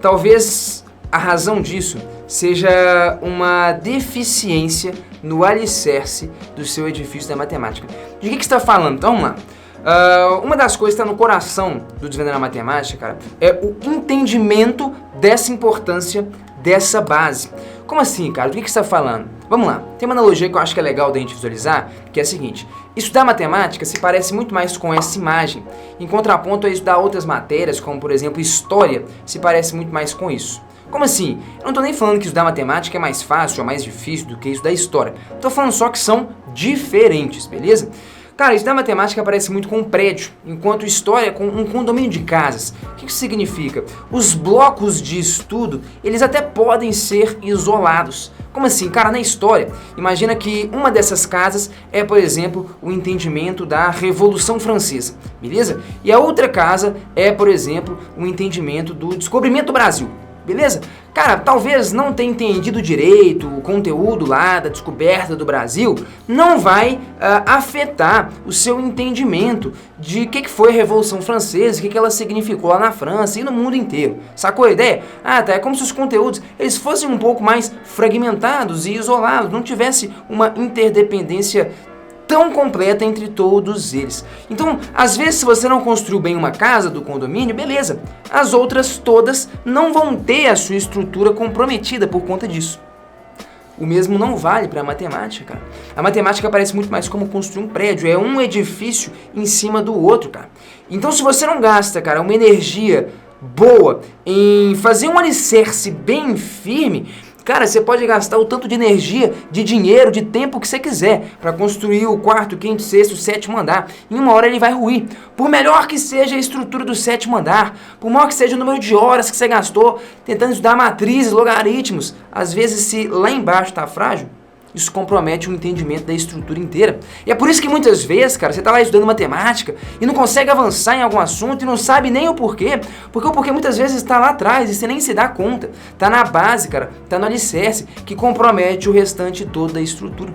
Talvez a razão disso seja uma deficiência no alicerce do seu edifício da matemática. De que você está falando? Então vamos lá. Uma das coisas que está no coração do Desvendando a Matemática, cara, é o entendimento dessa importância dessa base. Como assim, cara? Do que você está falando? Vamos lá. Tem uma analogia que eu acho que é legal da gente visualizar, que é a seguinte. Estudar matemática se parece muito mais com essa imagem. Em contraponto a estudar outras matérias, como por exemplo história, se parece muito mais com isso. Como assim? Eu não estou nem falando que estudar matemática é mais fácil ou mais difícil do que estudar história. Estou falando só que são diferentes, beleza? Cara, estudar matemática parece muito com um prédio, enquanto história com um condomínio de casas. O que isso significa? Os blocos de estudo, eles até podem ser isolados. Como assim? Cara, na história, imagina que uma dessas casas é, por exemplo, o entendimento da Revolução Francesa, beleza? E a outra casa é, por exemplo, o entendimento do descobrimento do Brasil. Beleza? Cara, talvez não tenha entendido direito o conteúdo lá da descoberta do Brasil, não vai afetar o seu entendimento de o que foi a Revolução Francesa, o que ela significou lá na França e no mundo inteiro. Sacou a ideia? É como se os conteúdos eles fossem um pouco mais fragmentados e isolados, não tivesse uma interdependência tão completa entre todos eles. Então, às vezes, se você não construiu bem uma casa do condomínio, beleza. As outras todas não vão ter a sua estrutura comprometida por conta disso. O mesmo não vale para a matemática, cara. A matemática parece muito mais como construir um prédio, é um edifício em cima do outro, cara. Então, se você não gasta, cara, uma energia boa em fazer um alicerce bem firme, cara, você pode gastar o tanto de energia, de dinheiro, de tempo que você quiser para construir o quarto, quinto, sexto, sétimo andar. Em uma hora ele vai ruir. Por melhor que seja a estrutura do sétimo andar, por maior que seja o número de horas que você gastou tentando estudar matrizes, logaritmos, às vezes se lá embaixo está frágil, isso compromete o entendimento da estrutura inteira. E é por isso que muitas vezes, cara, você tá lá estudando matemática e não consegue avançar em algum assunto e não sabe nem o porquê. Porque o porquê muitas vezes está lá atrás e você nem se dá conta. Tá na base, cara, tá no alicerce, que compromete o restante todo da estrutura.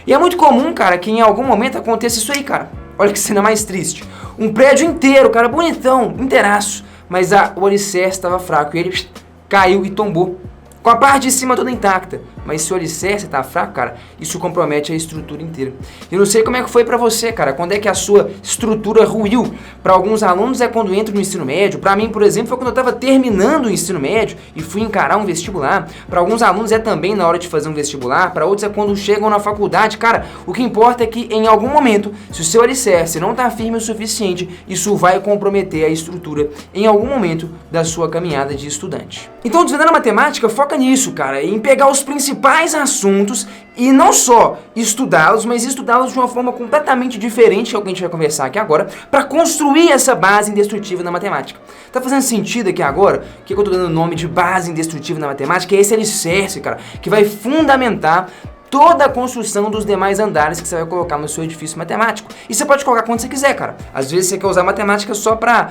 E é muito comum, cara, que em algum momento aconteça isso aí, cara. Olha que cena mais triste. Um prédio inteiro, cara, bonitão, inteiraço. Mas o alicerce estava fraco e ele caiu e tombou. Com a parte de cima toda intacta, mas se o alicerce tá fraco, cara, isso compromete a estrutura inteira. Eu não sei como é que foi pra você, cara, quando é que a sua estrutura ruiu. Pra alguns alunos é quando entra no ensino médio, pra mim, por exemplo, foi quando eu tava terminando o ensino médio e fui encarar um vestibular. Pra alguns alunos é também na hora de fazer um vestibular, pra outros é quando chegam na faculdade. Cara, o que importa é que em algum momento, se o seu alicerce não tá firme o suficiente, isso vai comprometer a estrutura em algum momento da sua caminhada de estudante. Então, Desvendando a Matemática, foca nisso, cara, em pegar os principais principais assuntos e não só estudá-los, mas estudá-los de uma forma completamente diferente, que é o que a gente vai conversar aqui agora, para construir essa base indestrutível na matemática. Tá fazendo sentido aqui agora? O que eu tô dando o nome de base indestrutível na matemática? É esse alicerce, cara, que vai fundamentar toda a construção dos demais andares que você vai colocar no seu edifício matemático. E você pode colocar quando você quiser, cara. Às vezes você quer usar matemática só para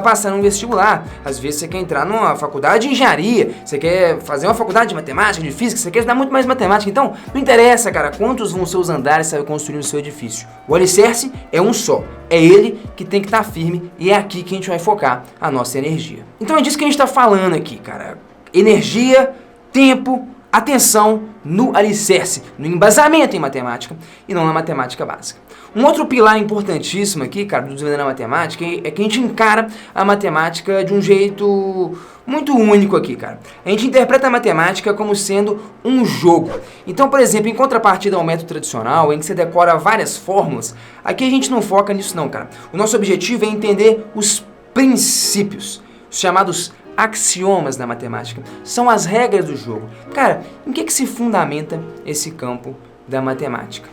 passar num vestibular. Às vezes você quer entrar numa faculdade de engenharia. Você quer fazer uma faculdade de matemática, de física. Você quer estudar muito mais matemática. Então, não interessa, cara, quantos vão ser os andares que você vai construir no seu edifício. O alicerce é um só. É ele que tem que estar firme e é aqui que a gente vai focar a nossa energia. Então é disso que a gente está falando aqui, cara. Energia, tempo, atenção no alicerce, no embasamento em matemática e não na matemática básica. Um outro pilar importantíssimo aqui, cara, do desenvolvimento da matemática é que a gente encara a matemática de um jeito muito único aqui, cara. A gente interpreta a matemática como sendo um jogo. Então, por exemplo, em contrapartida ao método tradicional, em que você decora várias fórmulas, aqui a gente não foca nisso não, cara. O nosso objetivo é entender os princípios, os chamados axiomas da matemática, são as regras do jogo. Cara, em que se fundamenta esse campo da matemática?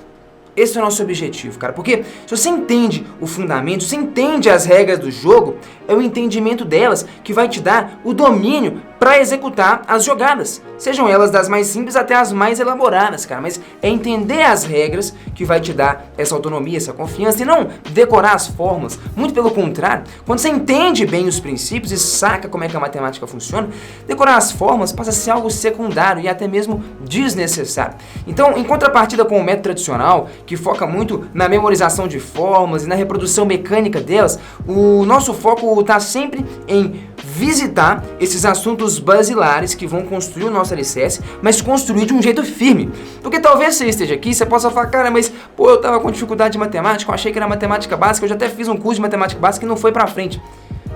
Esse é o nosso objetivo, cara, porque se você entende o fundamento, se você entende as regras do jogo, é o entendimento delas que vai te dar o domínio para executar as jogadas, sejam elas das mais simples até as mais elaboradas, cara, mas é entender as regras que vai te dar essa autonomia, essa confiança e não decorar as fórmulas, muito pelo contrário, quando você entende bem os princípios e saca como é que a matemática funciona, decorar as fórmulas passa a ser algo secundário e até mesmo desnecessário. Então, em contrapartida com o método tradicional, que foca muito na memorização de fórmulas e na reprodução mecânica delas, o nosso foco está sempre em visitar esses assuntos basilares que vão construir o nosso alicerce, mas construir de um jeito firme. Porque talvez você esteja aqui e você possa falar, cara, mas pô, eu tava com dificuldade de matemática, eu achei que era matemática básica, eu já até fiz um curso de matemática básica e não foi pra frente.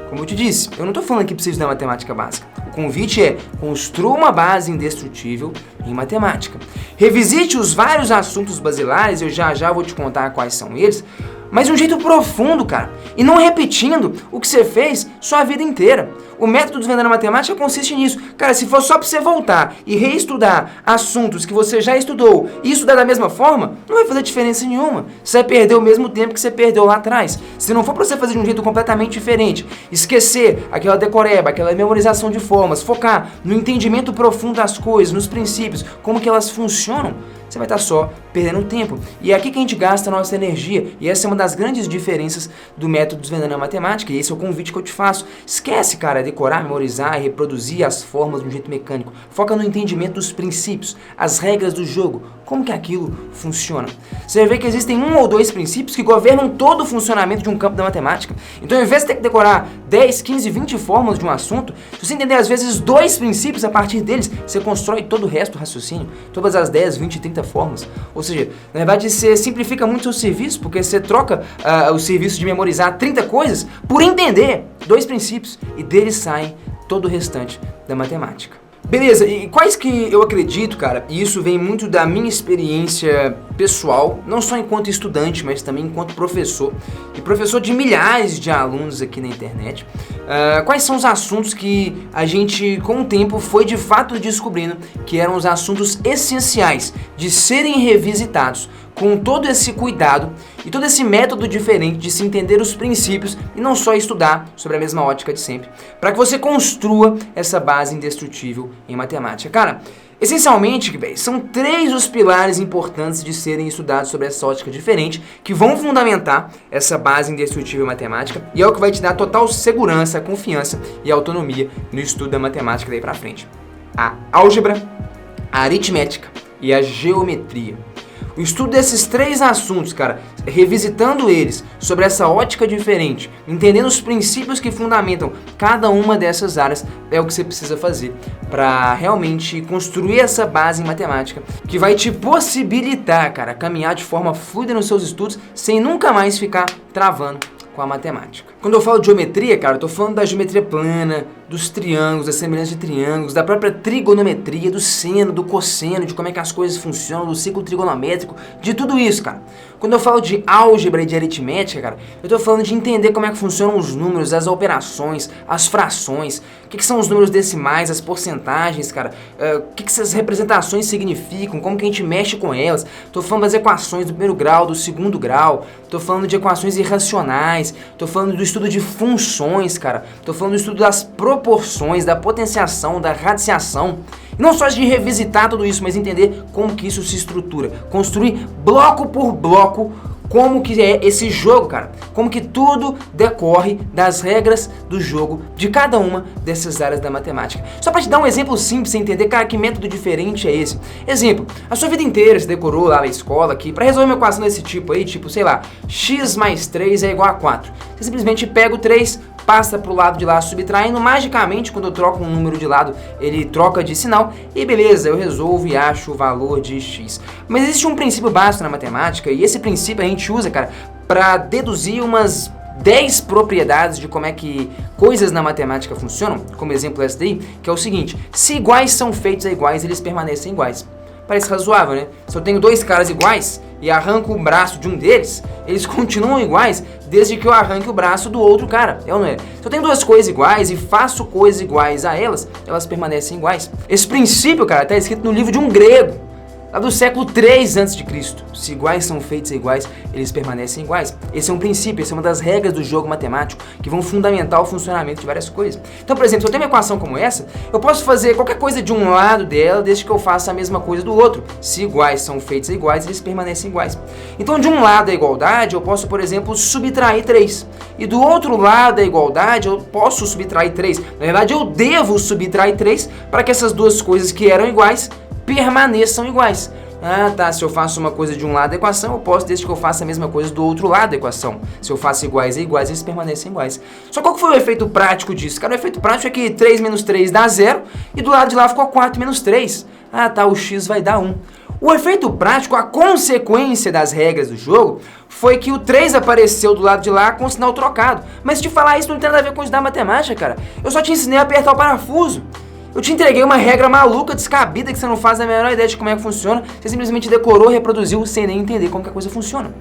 Como eu te disse, eu não tô falando que precisa estudar matemática básica. O convite é construa uma base indestrutível em matemática. Revisite os vários assuntos basilares, eu já vou te contar quais são eles, mas de um jeito profundo, cara, e não repetindo o que você fez sua vida inteira. O método Desvendando a Matemática consiste nisso. Cara, se for só pra você voltar e reestudar assuntos que você já estudou e estudar da mesma forma, não vai fazer diferença nenhuma. Você vai perder o mesmo tempo que você perdeu lá atrás. Se não for pra você fazer de um jeito completamente diferente, esquecer aquela decoreba, aquela memorização de formas, focar no entendimento profundo das coisas, nos princípios, como que elas funcionam, você vai estar só perdendo tempo. E é aqui que a gente gasta a nossa energia. E essa é uma das grandes diferenças do método Desvendando a Matemática. E esse é o convite que eu te faço. Esquece, cara, decorar, memorizar e reproduzir as formas de um jeito mecânico. Foca no entendimento dos princípios, as regras do jogo, como que aquilo funciona. Você vai ver que existem 1 ou 2 princípios que governam todo o funcionamento de um campo da matemática. Então, ao invés de ter que decorar 10, 15, 20 fórmulas de um assunto, se você entender às vezes 2 princípios, a partir deles, você constrói todo o resto do raciocínio, todas as 10, 20, 30 fórmulas. Ou seja, na verdade você simplifica muito o seu serviço, porque você troca o serviço de memorizar 30 coisas por entender 2 princípios e deles saem todo o restante da matemática. Beleza, e quais que eu acredito, cara, e isso vem muito da minha experiência pessoal, não só enquanto estudante, mas também enquanto professor, e professor de milhares de alunos aqui na internet, quais são os assuntos que a gente, com o tempo, foi de fato descobrindo que eram os assuntos essenciais de serem revisitados, com todo esse cuidado e todo esse método diferente de se entender os princípios e não só estudar sobre a mesma ótica de sempre, para que você construa essa base indestrutível em matemática. Cara, essencialmente, são 3 os pilares importantes de serem estudados sobre essa ótica diferente, que vão fundamentar essa base indestrutível em matemática, e é o que vai te dar total segurança, confiança e autonomia no estudo da matemática daí pra frente. A álgebra, a aritmética e a geometria. O estudo desses 3 assuntos, cara, revisitando eles sobre essa ótica diferente, entendendo os princípios que fundamentam cada uma dessas áreas, é o que você precisa fazer para realmente construir essa base em matemática que vai te possibilitar, cara, caminhar de forma fluida nos seus estudos sem nunca mais ficar travando com a matemática. Quando eu falo de geometria, cara, eu tô falando da geometria plana, dos triângulos, da semelhança de triângulos, da própria trigonometria, do seno, do cosseno, de como é que as coisas funcionam, do ciclo trigonométrico, de tudo isso, cara. Quando eu falo de álgebra e de aritmética, cara, eu tô falando de entender como é que funcionam os números, as operações, as frações, o que são os números decimais, as porcentagens, cara, o que essas representações significam, como que a gente mexe com elas. Tô falando das equações do primeiro grau, do segundo grau, tô falando de equações irracionais, tô falando do estudo de funções, cara, tô falando do estudo das proporções, da potenciação, da radiciação. E não só de revisitar tudo isso, mas entender como que isso se estrutura. Construir bloco por bloco como que é esse jogo, cara. Como que tudo decorre das regras do jogo de cada uma dessas áreas da matemática. Só para te dar um exemplo simples, você entender, cara, que método diferente é esse. Exemplo, a sua vida inteira você decorou lá na escola que para resolver uma equação desse tipo aí, tipo, sei lá, x mais 3 é igual a 4. Você simplesmente pega o 3, passa pro lado de lá subtraindo, magicamente quando eu troco um número de lado, ele troca de sinal e beleza, eu resolvo e acho o valor de x. Mas existe um princípio básico na matemática e esse princípio a gente usa, cara, para deduzir umas 10 propriedades de como é que coisas na matemática funcionam, como exemplo essa daí, que é o seguinte: se iguais são feitos a iguais, eles permanecem iguais. Parece razoável, né? Se eu tenho dois caras iguais e arranco o braço de um deles, eles continuam iguais desde que eu arranque o braço do outro cara, é ou não é? Se eu tenho duas coisas iguais e faço coisas iguais a elas, elas permanecem iguais. Esse princípio, cara, está escrito no livro de um grego, lá do século 3 a.C. Se iguais são feitos a iguais, eles permanecem iguais. Esse é um princípio, essa é uma das regras do jogo matemático que vão fundamentar o funcionamento de várias coisas. Então, por exemplo, se eu tenho uma equação como essa, eu posso fazer qualquer coisa de um lado dela desde que eu faça a mesma coisa do outro. Se iguais são feitos a iguais, eles permanecem iguais. Então, de um lado da igualdade, eu posso, por exemplo, subtrair 3. E do outro lado da igualdade, eu posso subtrair 3. Na verdade, eu devo subtrair 3 para que essas duas coisas que eram iguais permaneçam iguais. Ah, tá, se eu faço uma coisa de um lado da equação, eu posso desde que eu faça a mesma coisa do outro lado da equação. Se eu faço iguais a iguais, eles permanecem iguais. Só qual que foi o efeito prático disso? Cara, o efeito prático é que 3 menos 3 dá 0 e do lado de lá ficou 4 menos 3. Ah, tá, o x vai dar 1. O efeito prático, a consequência das regras do jogo, foi que o 3 apareceu do lado de lá com o sinal trocado. Mas te falar isso não tem nada a ver com estudar matemática, cara. Eu só te ensinei a apertar o parafuso. Eu te entreguei uma regra maluca, descabida, que você não faz a menor ideia de como é que funciona. Você simplesmente decorou, reproduziu, sem nem entender como que a coisa funciona.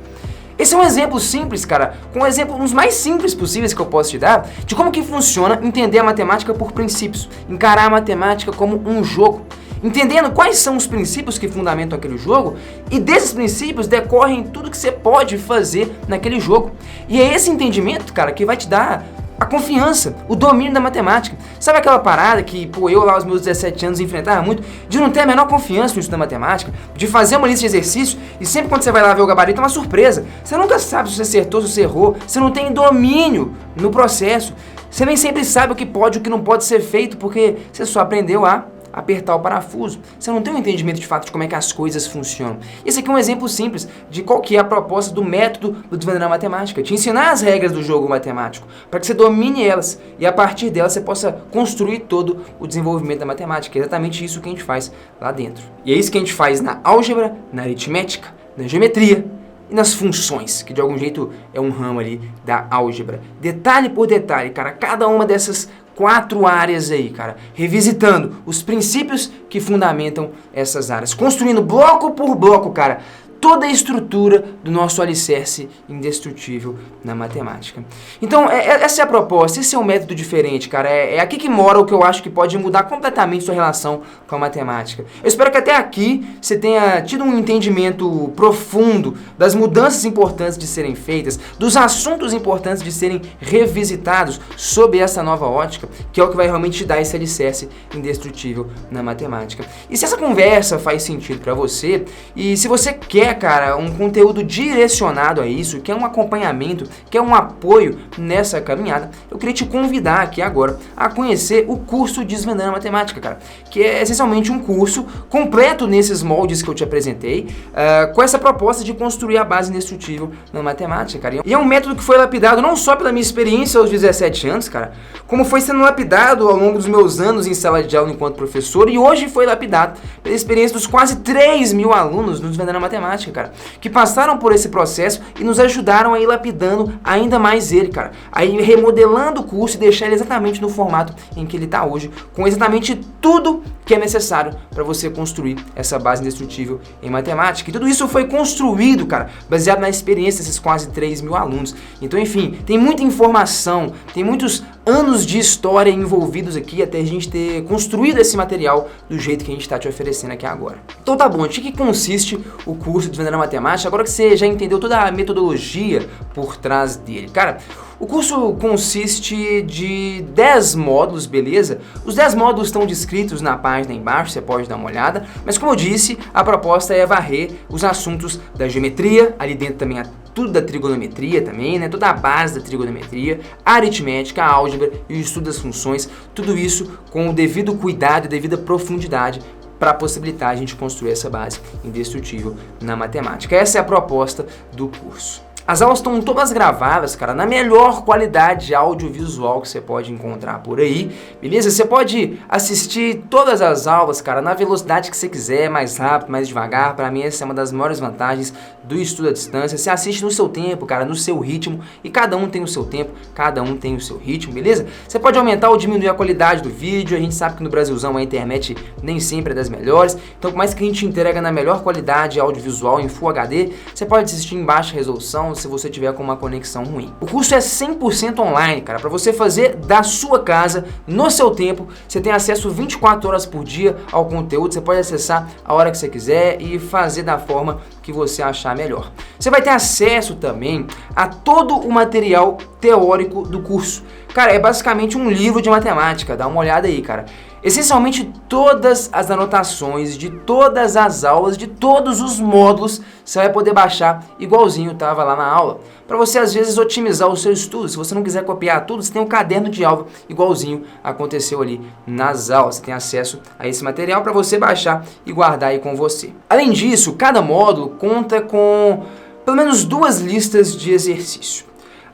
Esse é um exemplo simples, cara, um exemplo, um dos mais simples possíveis que eu posso te dar, de como que funciona entender a matemática por princípios. Encarar a matemática como um jogo. Entendendo quais são os princípios que fundamentam aquele jogo, e desses princípios decorrem tudo que você pode fazer naquele jogo. E é esse entendimento, cara, que vai te dar a confiança, o domínio da matemática. Sabe aquela parada que, pô, eu lá aos meus 17 anos enfrentava muito, de não ter a menor confiança no estudo da matemática, de fazer uma lista de exercícios e sempre quando você vai lá ver o gabarito é uma surpresa. Você nunca sabe se você acertou, se você errou, você não tem domínio no processo. Você nem sempre sabe o que pode e o que não pode ser feito porque você só aprendeu a apertar o parafuso. Você não tem um entendimento de fato de como é que as coisas funcionam. Esse aqui é um exemplo simples de qual que é a proposta do método do Desvendando a Matemática. Te ensinar as regras do jogo matemático, para que você domine elas e a partir delas você possa construir todo o desenvolvimento da matemática. É exatamente isso que a gente faz lá dentro. E é isso que a gente faz na álgebra, na aritmética, na geometria e nas funções, que de algum jeito é um ramo ali da álgebra. Detalhe por detalhe, cara, cada uma dessas 4 áreas aí, cara, revisitando os princípios que fundamentam essas áreas, construindo bloco por bloco, cara, toda a estrutura do nosso alicerce indestrutível na matemática. Então, essa é a proposta, esse é um método diferente, cara. É aqui que mora o que eu acho que pode mudar completamente sua relação com a matemática. Eu espero que até aqui você tenha tido um entendimento profundo das mudanças importantes de serem feitas, dos assuntos importantes de serem revisitados sob essa nova ótica, que é o que vai realmente te dar esse alicerce indestrutível na matemática. E se essa conversa faz sentido para você, e se você quer, cara, um conteúdo direcionado a isso, que é um acompanhamento, que é um apoio nessa caminhada, eu queria te convidar aqui agora a conhecer o curso Desvendando a Matemática, cara, que é essencialmente um curso completo nesses moldes que eu te apresentei, com essa proposta de construir a base indestrutível na matemática, cara. E é um método que foi lapidado não só pela minha experiência aos 17 anos, cara, como foi sendo lapidado ao longo dos meus anos em sala de aula enquanto professor, e hoje foi lapidado pela experiência dos quase 3.000 alunos no Desvendando a Matemática. matemática, cara, que passaram por esse processo e nos ajudaram a ir lapidando ainda mais ele, cara, a ir remodelando o curso e deixar ele exatamente no formato em que ele está hoje, com exatamente tudo que é necessário para você construir essa base indestrutível em matemática. E tudo isso foi construído, cara, baseado na experiência desses quase 3.000 alunos. Então, enfim, tem muita informação, tem muitos anos de história envolvidos aqui até a gente ter construído esse material do jeito que a gente está te oferecendo aqui agora. Então tá bom, de que consiste o curso de Desvendando a Matemática? Agora que você já entendeu toda a metodologia por trás dele. Cara, o curso consiste de 10 módulos, beleza? Os 10 módulos estão descritos na página embaixo, você pode dar uma olhada. Mas como eu disse, a proposta é varrer os assuntos da geometria, ali dentro também tudo da trigonometria também, né? Toda a base da trigonometria, a aritmética, a álgebra e o estudo das funções, tudo isso com o devido cuidado e devida profundidade para possibilitar a gente construir essa base indestrutível na matemática. Essa é a proposta do curso. As aulas estão todas gravadas, cara, na melhor qualidade audiovisual que você pode encontrar por aí, beleza? Você pode assistir todas as aulas, cara, na velocidade que você quiser, mais rápido, mais devagar. Para mim essa é uma das maiores vantagens do estudo à distância. Você assiste no seu tempo, cara, no seu ritmo, e cada um tem o seu tempo, cada um tem o seu ritmo, beleza? Você pode aumentar ou diminuir a qualidade do vídeo. A gente sabe que no Brasilzão a internet nem sempre é das melhores, então por mais que a gente entrega na melhor qualidade audiovisual em Full HD, você pode assistir em baixa resolução se você tiver com uma conexão ruim. O curso é 100% online, cara, para você fazer da sua casa, no seu tempo. Você tem acesso 24 horas por dia ao conteúdo, você pode acessar a hora que você quiser e fazer da forma que você achar melhor. Você vai ter acesso também a todo o material teórico do curso. Cara, é basicamente um livro de matemática, dá uma olhada aí, cara. Essencialmente todas as anotações de todas as aulas, de todos os módulos, você vai poder baixar igualzinho estava lá na aula. Para você às vezes otimizar o seu estudo, se você não quiser copiar tudo, você tem um caderno de aula igualzinho aconteceu ali nas aulas. Você tem acesso a esse material para você baixar e guardar aí com você. Além disso, cada módulo conta com pelo menos 2 listas de exercício.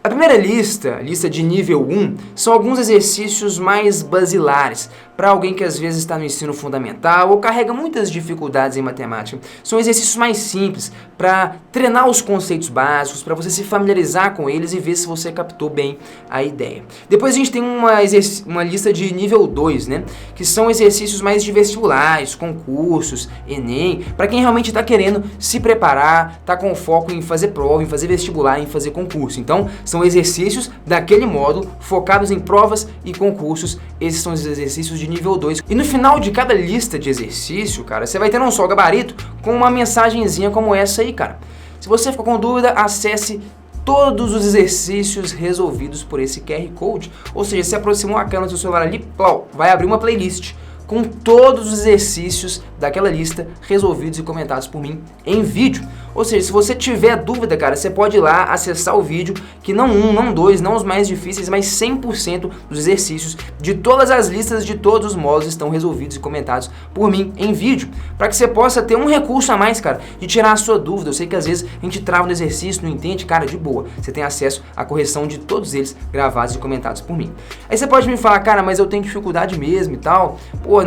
A primeira lista de nível 1, são alguns exercícios mais basilares, para alguém que às vezes está no ensino fundamental ou carrega muitas dificuldades em matemática. São exercícios mais simples, para treinar os conceitos básicos, para você se familiarizar com eles e ver se você captou bem a ideia. Depois a gente tem uma lista de nível 2, né, que são exercícios mais de vestibulares, concursos, Enem, para quem realmente está querendo se preparar, está com foco em fazer prova, em fazer vestibular, em fazer concurso. Então, são exercícios daquele módulo focados em provas e concursos. Esses são os exercícios de nível 2. E no final de cada lista de exercício, cara, você vai ter não só o gabarito, com uma mensagenzinha como essa aí, cara. Se você ficou com dúvida, acesse todos os exercícios resolvidos por esse QR Code. Ou seja, se aproximou a câmera do seu celular ali, vai abrir uma playlist com todos os exercícios daquela lista resolvidos e comentados por mim em vídeo. Ou seja, se você tiver dúvida, cara, você pode ir lá acessar o vídeo, que não um, não dois, não os mais difíceis, mas 100% dos exercícios de todas as listas de todos os módulos estão resolvidos e comentados por mim em vídeo, para que você possa ter um recurso a mais, cara, de tirar a sua dúvida. Eu sei que às vezes a gente trava no exercício, não entende, cara, de boa. Você tem acesso à correção de todos eles gravados e comentados por mim. Aí você pode me falar, cara, mas eu tenho dificuldade mesmo e tal. Pô,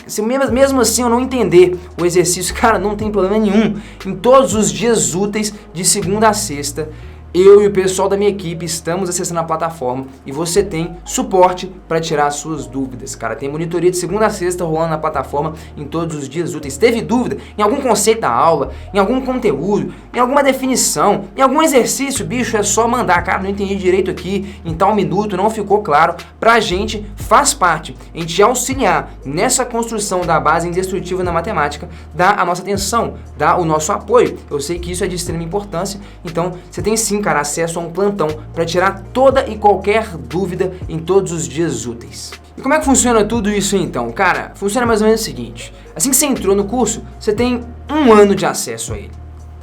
se mesmo assim eu não entender o exercício, cara, não tem problema nenhum. Em todos os dias úteis, de segunda a sexta, eu e o pessoal da minha equipe estamos acessando a plataforma e você tem suporte para tirar as suas dúvidas, cara. Tem monitoria de segunda a sexta rolando na plataforma em todos os dias úteis. Teve dúvida em algum conceito da aula, em algum conteúdo, em alguma definição, em algum exercício, bicho, é só mandar. Cara, não entendi direito aqui, em tal minuto, não ficou claro. Pra gente, faz parte em te auxiliar nessa construção da base indestrutível na matemática, dá a nossa atenção, dá o nosso apoio. Eu sei que isso é de extrema importância, então você tem sim, cara, acesso a um plantão para tirar toda e qualquer dúvida em todos os dias úteis. E como é que funciona tudo isso então? Cara, funciona mais ou menos o seguinte: assim que você entrou no curso, você tem 1 ano de acesso a ele,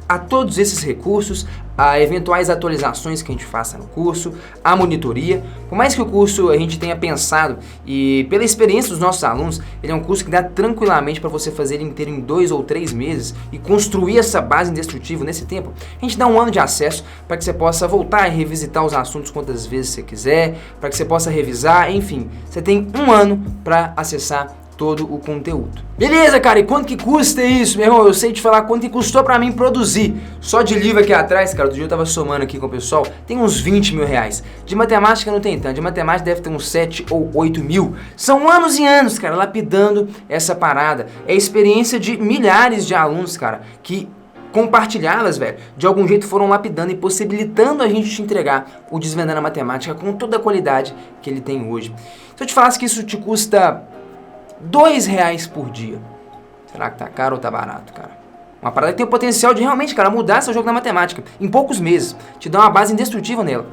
a todos esses recursos, a eventuais atualizações que a gente faça no curso, a monitoria. Por mais que o curso a gente tenha pensado, e pela experiência dos nossos alunos, ele é um curso que dá tranquilamente para você fazer ele inteiro em 2 ou 3 meses e construir essa base indestrutível nesse tempo. A gente dá 1 ano de acesso para que você possa voltar e revisitar os assuntos quantas vezes você quiser, para que você possa revisar, enfim, você tem 1 ano para acessar todo o conteúdo. Beleza, cara, e quanto que custa isso, meu irmão? Eu sei te falar quanto que custou pra mim produzir. Só de livro aqui atrás, cara, outro dia eu tava somando aqui com o pessoal, tem uns 20 mil reais. De matemática não tem tanto, de matemática deve ter uns 7 ou 8 mil. São anos e anos, cara, lapidando essa parada. É a experiência de milhares de alunos, cara, que compartilhá-las, velho, de algum jeito foram lapidando e possibilitando a gente te entregar o Desvendando a Matemática com toda a qualidade que ele tem hoje. Se eu te falasse que isso te custa R$2 por dia, será que tá caro ou tá barato, cara? Uma parada que tem o potencial de realmente, cara, mudar seu jogo da matemática em poucos meses, te dar uma base indestrutível nela.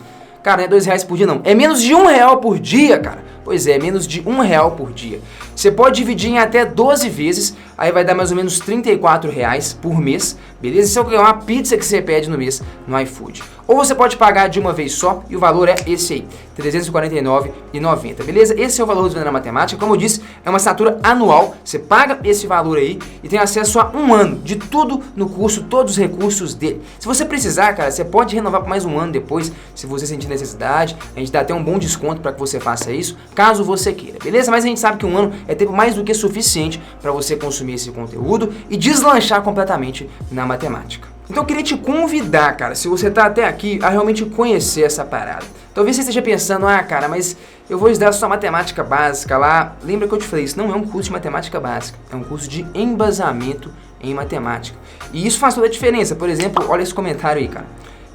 Cara, não é R$2 por dia não, é menos de R$1 por dia, cara. Pois é, menos de R$1 por dia. Você pode dividir em até 12 vezes, aí vai dar mais ou menos R$34 por mês, beleza? Isso é uma pizza que você pede no mês no iFood. Ou você pode pagar de uma vez só e o valor é esse aí, R$349,90, beleza? Esse é o valor do Desvendando a Matemática. Como eu disse, é uma assinatura anual, você paga esse valor aí e tem acesso a um ano de tudo no curso, todos os recursos dele. Se você precisar, cara, você pode renovar por mais um ano depois, se você sentir necessidade. A gente dá até um bom desconto para que você faça isso, caso você queira, beleza? Mas a gente sabe que um ano é tempo mais do que suficiente para você consumir esse conteúdo e deslanchar completamente na matemática. Então eu queria te convidar, cara, se você tá até aqui, a realmente conhecer essa parada. Talvez você esteja pensando, cara, mas eu vou estudar só matemática básica lá. Lembra que eu te falei, isso não é um curso de matemática básica, é um curso de embasamento em matemática. E isso faz toda a diferença. Por exemplo, olha esse comentário aí, cara,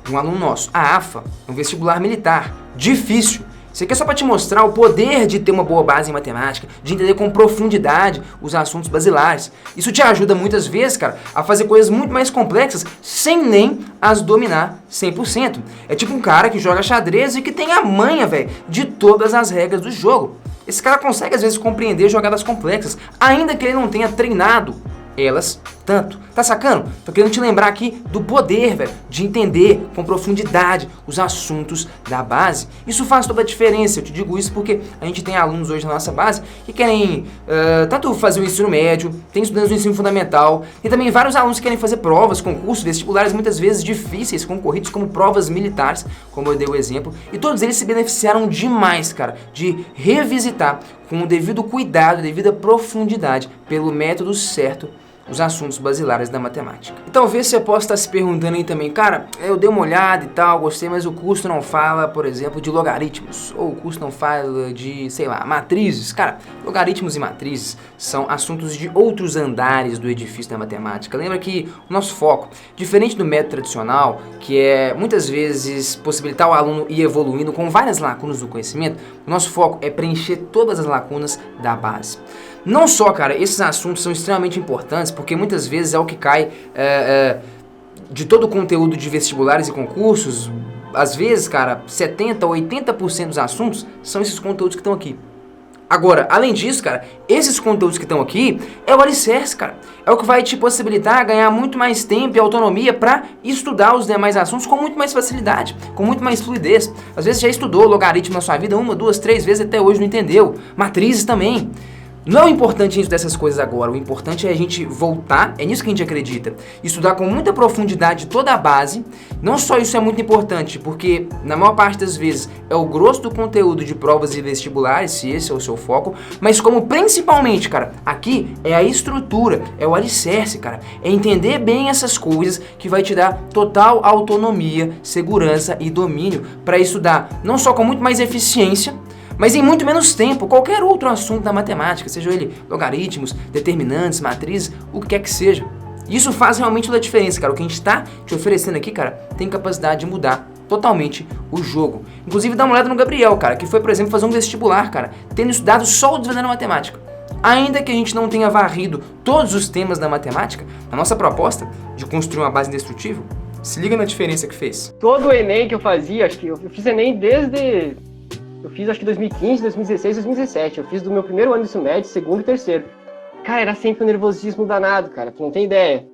de um aluno nosso. A AFA é um vestibular militar, difícil. Isso aqui é só para te mostrar o poder de ter uma boa base em matemática, de entender com profundidade os assuntos basilares. Isso te ajuda muitas vezes, cara, a fazer coisas muito mais complexas sem nem as dominar 100%. É tipo um cara que joga xadrez e que tem a manha, velho, de todas as regras do jogo. Esse cara consegue às vezes compreender jogadas complexas, ainda que ele não tenha treinado elas tanto. Tá sacando? Tô querendo te lembrar aqui do poder, velho, de entender com profundidade os assuntos da base. Isso faz toda a diferença. Eu te digo isso porque a gente tem alunos hoje na nossa base que querem tanto fazer o ensino médio, tem estudantes do ensino fundamental, e também vários alunos que querem fazer provas, concursos, vestibulares muitas vezes difíceis, concorridos como provas militares, como eu dei o exemplo, e todos eles se beneficiaram demais, cara, de revisitar com o devido cuidado, devida profundidade, pelo método certo, os assuntos basilares da matemática. E talvez você possa estar se perguntando aí também, cara, eu dei uma olhada e tal, gostei, mas o curso não fala, por exemplo, de logaritmos, ou o curso não fala de, sei lá, matrizes. Cara, logaritmos e matrizes são assuntos de outros andares do edifício da matemática. Lembra que o nosso foco, diferente do método tradicional, que é muitas vezes possibilitar o aluno ir evoluindo com várias lacunas do conhecimento, o nosso foco é preencher todas as lacunas da base. Não só, cara, esses assuntos são extremamente importantes, porque muitas vezes é o que cai de todo o conteúdo de vestibulares e concursos. Às vezes, cara, 70% ou 80% dos assuntos são esses conteúdos que estão aqui. Agora, além disso, cara, esses conteúdos que estão aqui é o alicerce, cara. É o que vai te possibilitar ganhar muito mais tempo e autonomia para estudar os demais assuntos com muito mais facilidade, com muito mais fluidez. Às vezes já estudou logaritmo na sua vida 1, 2, 3 vezes e até hoje não entendeu. Matrizes também. Não é o importante a gente estudar essas coisas agora, o importante é a gente voltar, é nisso que a gente acredita, estudar com muita profundidade toda a base. Não só isso é muito importante, porque na maior parte das vezes é o grosso do conteúdo de provas e vestibulares, se esse é o seu foco, mas como principalmente, cara, aqui é a estrutura, é o alicerce, cara, é entender bem essas coisas que vai te dar total autonomia, segurança e domínio para estudar, não só com muito mais eficiência, mas em muito menos tempo, qualquer outro assunto da matemática, seja ele logaritmos, determinantes, matrizes, o que quer que seja. Isso faz realmente toda a diferença, cara. O que a gente está te oferecendo aqui, cara, tem capacidade de mudar totalmente o jogo. Inclusive, dá uma olhada no Gabriel, cara, que foi, por exemplo, fazer um vestibular, cara, tendo estudado só o Desvendando a Matemática. Ainda que a gente não tenha varrido todos os temas da matemática, a nossa proposta de construir uma base indestrutível, se liga na diferença que fez. Todo o Enem que eu fazia, acho que eu fiz Enem desde... Eu fiz acho que 2015, 2016, 2017. Eu fiz do meu primeiro ano de ensino médio, segundo e terceiro. Cara, era sempre um nervosismo danado, cara. Tu não tem ideia.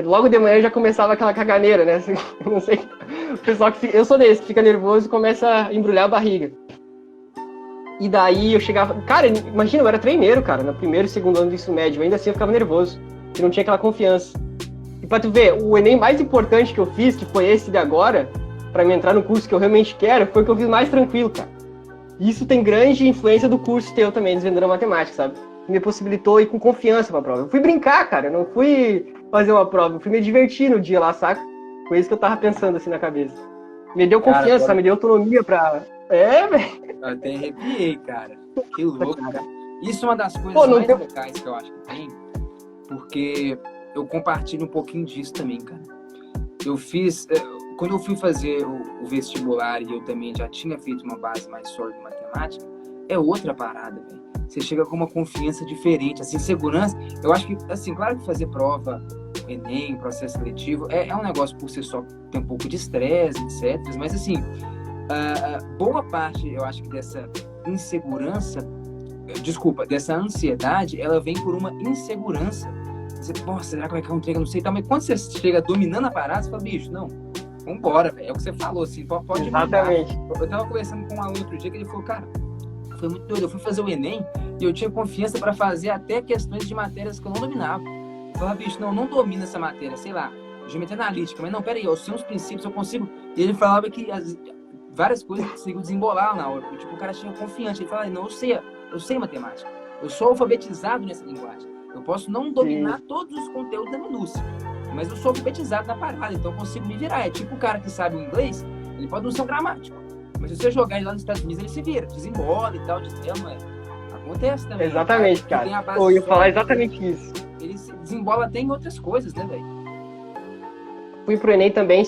Logo de manhã já começava aquela caganeira, né? Eu não sei. O pessoal que fica... Eu sou desse, que fica nervoso e começa a embrulhar a barriga. E daí eu chegava... Cara, imagina, eu era treineiro, cara, no primeiro e segundo ano do ensino médio. Ainda assim eu ficava nervoso. E não tinha aquela confiança. E pra tu ver, o Enem mais importante que eu fiz, que foi esse de agora, pra me entrar no curso que eu realmente quero, foi o que eu fiz mais tranquilo, cara. Isso tem grande influência do curso teu também, Desvendando a Matemática, sabe? me possibilitou ir com confiança pra prova. Eu fui brincar, cara, eu não fui fazer uma prova, eu fui me divertir no dia lá, saca? Foi isso que eu tava pensando assim na cabeça. Me deu confiança, Cara, me deu autonomia pra... velho. eu até arrepiei, cara. Que louco, cara. Isso é uma das coisas Pô, não mais tem- legais que eu acho que tem, porque eu compartilho um pouquinho disso também, cara. Eu fiz, quando eu fui fazer o vestibular e eu também já tinha feito uma base mais sólida em matemática, é outra parada, velho. Você chega com uma confiança diferente, assim, segurança. Eu acho que, assim, claro que fazer prova, Enem, processo seletivo, é um negócio por si só, tem um pouco de estresse, etc. Mas, assim, boa parte, eu acho que dessa insegurança, dessa ansiedade, ela vem por uma insegurança. Você, pô, será que vai cair um trem? Eu não sei, tá? Mas quando você chega dominando a parada, você fala, bicho, não, vambora, velho. É o que você falou, assim, pode mandar. Exatamente. Eu tava conversando com um aluno outro dia que ele falou, cara, foi muito doido. Eu fui fazer o Enem e eu tinha confiança para fazer até questões de matérias que eu não dominava. Eu falava, bicho, não domino essa matéria, sei lá, geometria analítica, mas não, peraí, eu sei uns princípios, eu consigo. E ele falava que várias coisas eu consigo desembolar na hora. Tipo, o cara tinha confiança. Ele falava, não, eu sei matemática. Eu sou alfabetizado nessa linguagem. Eu posso não dominar todos os conteúdos da minúcia, mas eu sou alfabetizado na parada, então eu consigo me virar. É tipo o cara que sabe o inglês, ele pode não ser um gramático, mas se você jogar ele lá nos Estados Unidos, ele se vira, desembola e tal, acontece também. Exatamente, Tem a cara. base Eu ia falar sólida, exatamente isso. ele se desembola até em outras coisas, né, velho? Fui pro Enem também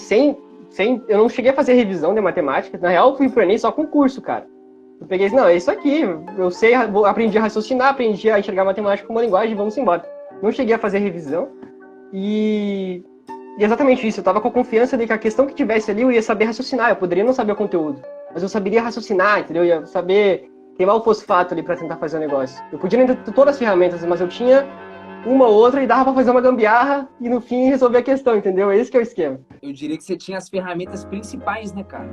eu não cheguei a fazer revisão de matemática. Na real, eu fui pro Enem só com curso, cara. Eu peguei, não, é isso aqui. Eu sei, aprendi a raciocinar, aprendi a enxergar matemática como uma linguagem, vamos embora. Não cheguei a fazer revisão. E exatamente isso. Eu tava com a confiança de que a questão que tivesse ali, eu ia saber raciocinar. Eu poderia não saber o conteúdo, mas eu saberia raciocinar, entendeu? Eu ia saber queimar o fosfato ali pra tentar fazer o negócio. Eu podia não ter todas as ferramentas, mas eu tinha uma ou outra e dava pra fazer uma gambiarra e no fim resolver a questão, entendeu? Esse que é o esquema. Eu diria que você tinha as ferramentas principais, né, cara?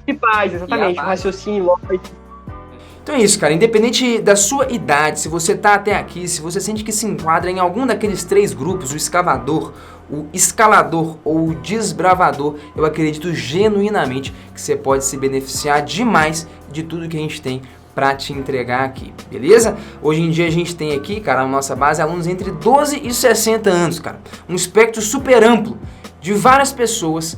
Principais, exatamente. E a O base. raciocínio, lógico. Então é isso, cara. Independente da sua idade, se você tá até aqui, se você sente que se enquadra em algum daqueles 3 grupos, o escavador, o escalador ou o desbravador, eu acredito genuinamente que você pode se beneficiar demais de tudo que a gente tem pra te entregar aqui, beleza? Hoje em dia a gente tem aqui, cara, na nossa base, alunos entre 12 e 60 anos, cara. Um espectro super amplo de várias pessoas,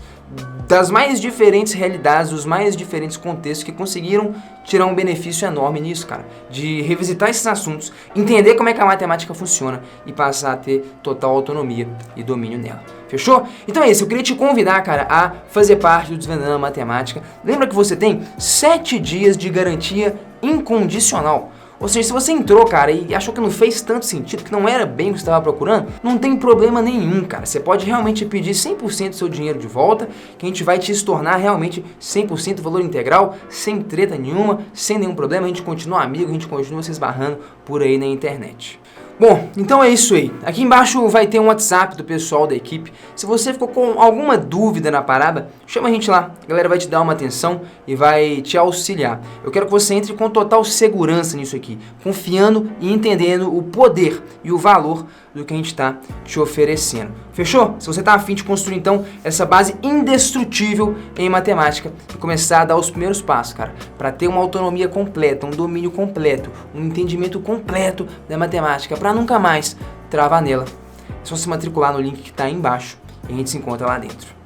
das mais diferentes realidades, dos mais diferentes contextos, que conseguiram tirar um benefício enorme nisso, cara. De revisitar esses assuntos, entender como é que a matemática funciona e passar a ter total autonomia e domínio nela. Fechou? Então é isso, eu queria te convidar, cara, a fazer parte do Desvendando a Matemática. Lembra que você tem 7 dias de garantia incondicional. Ou seja, se você entrou, cara, e achou que não fez tanto sentido, que não era bem o que você estava procurando, não tem problema nenhum, cara. Você pode realmente pedir 100% do seu dinheiro de volta, que a gente vai te tornar realmente 100% valor integral, sem treta nenhuma, sem nenhum problema. A gente continua amigo, a gente continua se esbarrando por aí na internet. Bom, então é isso aí. Aqui embaixo vai ter um WhatsApp do pessoal da equipe. Se você ficou com alguma dúvida na parada, chama a gente lá. A galera vai te dar uma atenção e vai te auxiliar. Eu quero que você entre com total segurança nisso aqui, confiando e entendendo o poder e o valor do que a gente está te oferecendo. Fechou? Se você está a fim de construir então essa base indestrutível em matemática e começar a dar os primeiros passos, cara, para ter uma autonomia completa, um domínio completo, um entendimento completo da matemática, para nunca mais travar nela, é só se matricular no link que está aí embaixo e a gente se encontra lá dentro.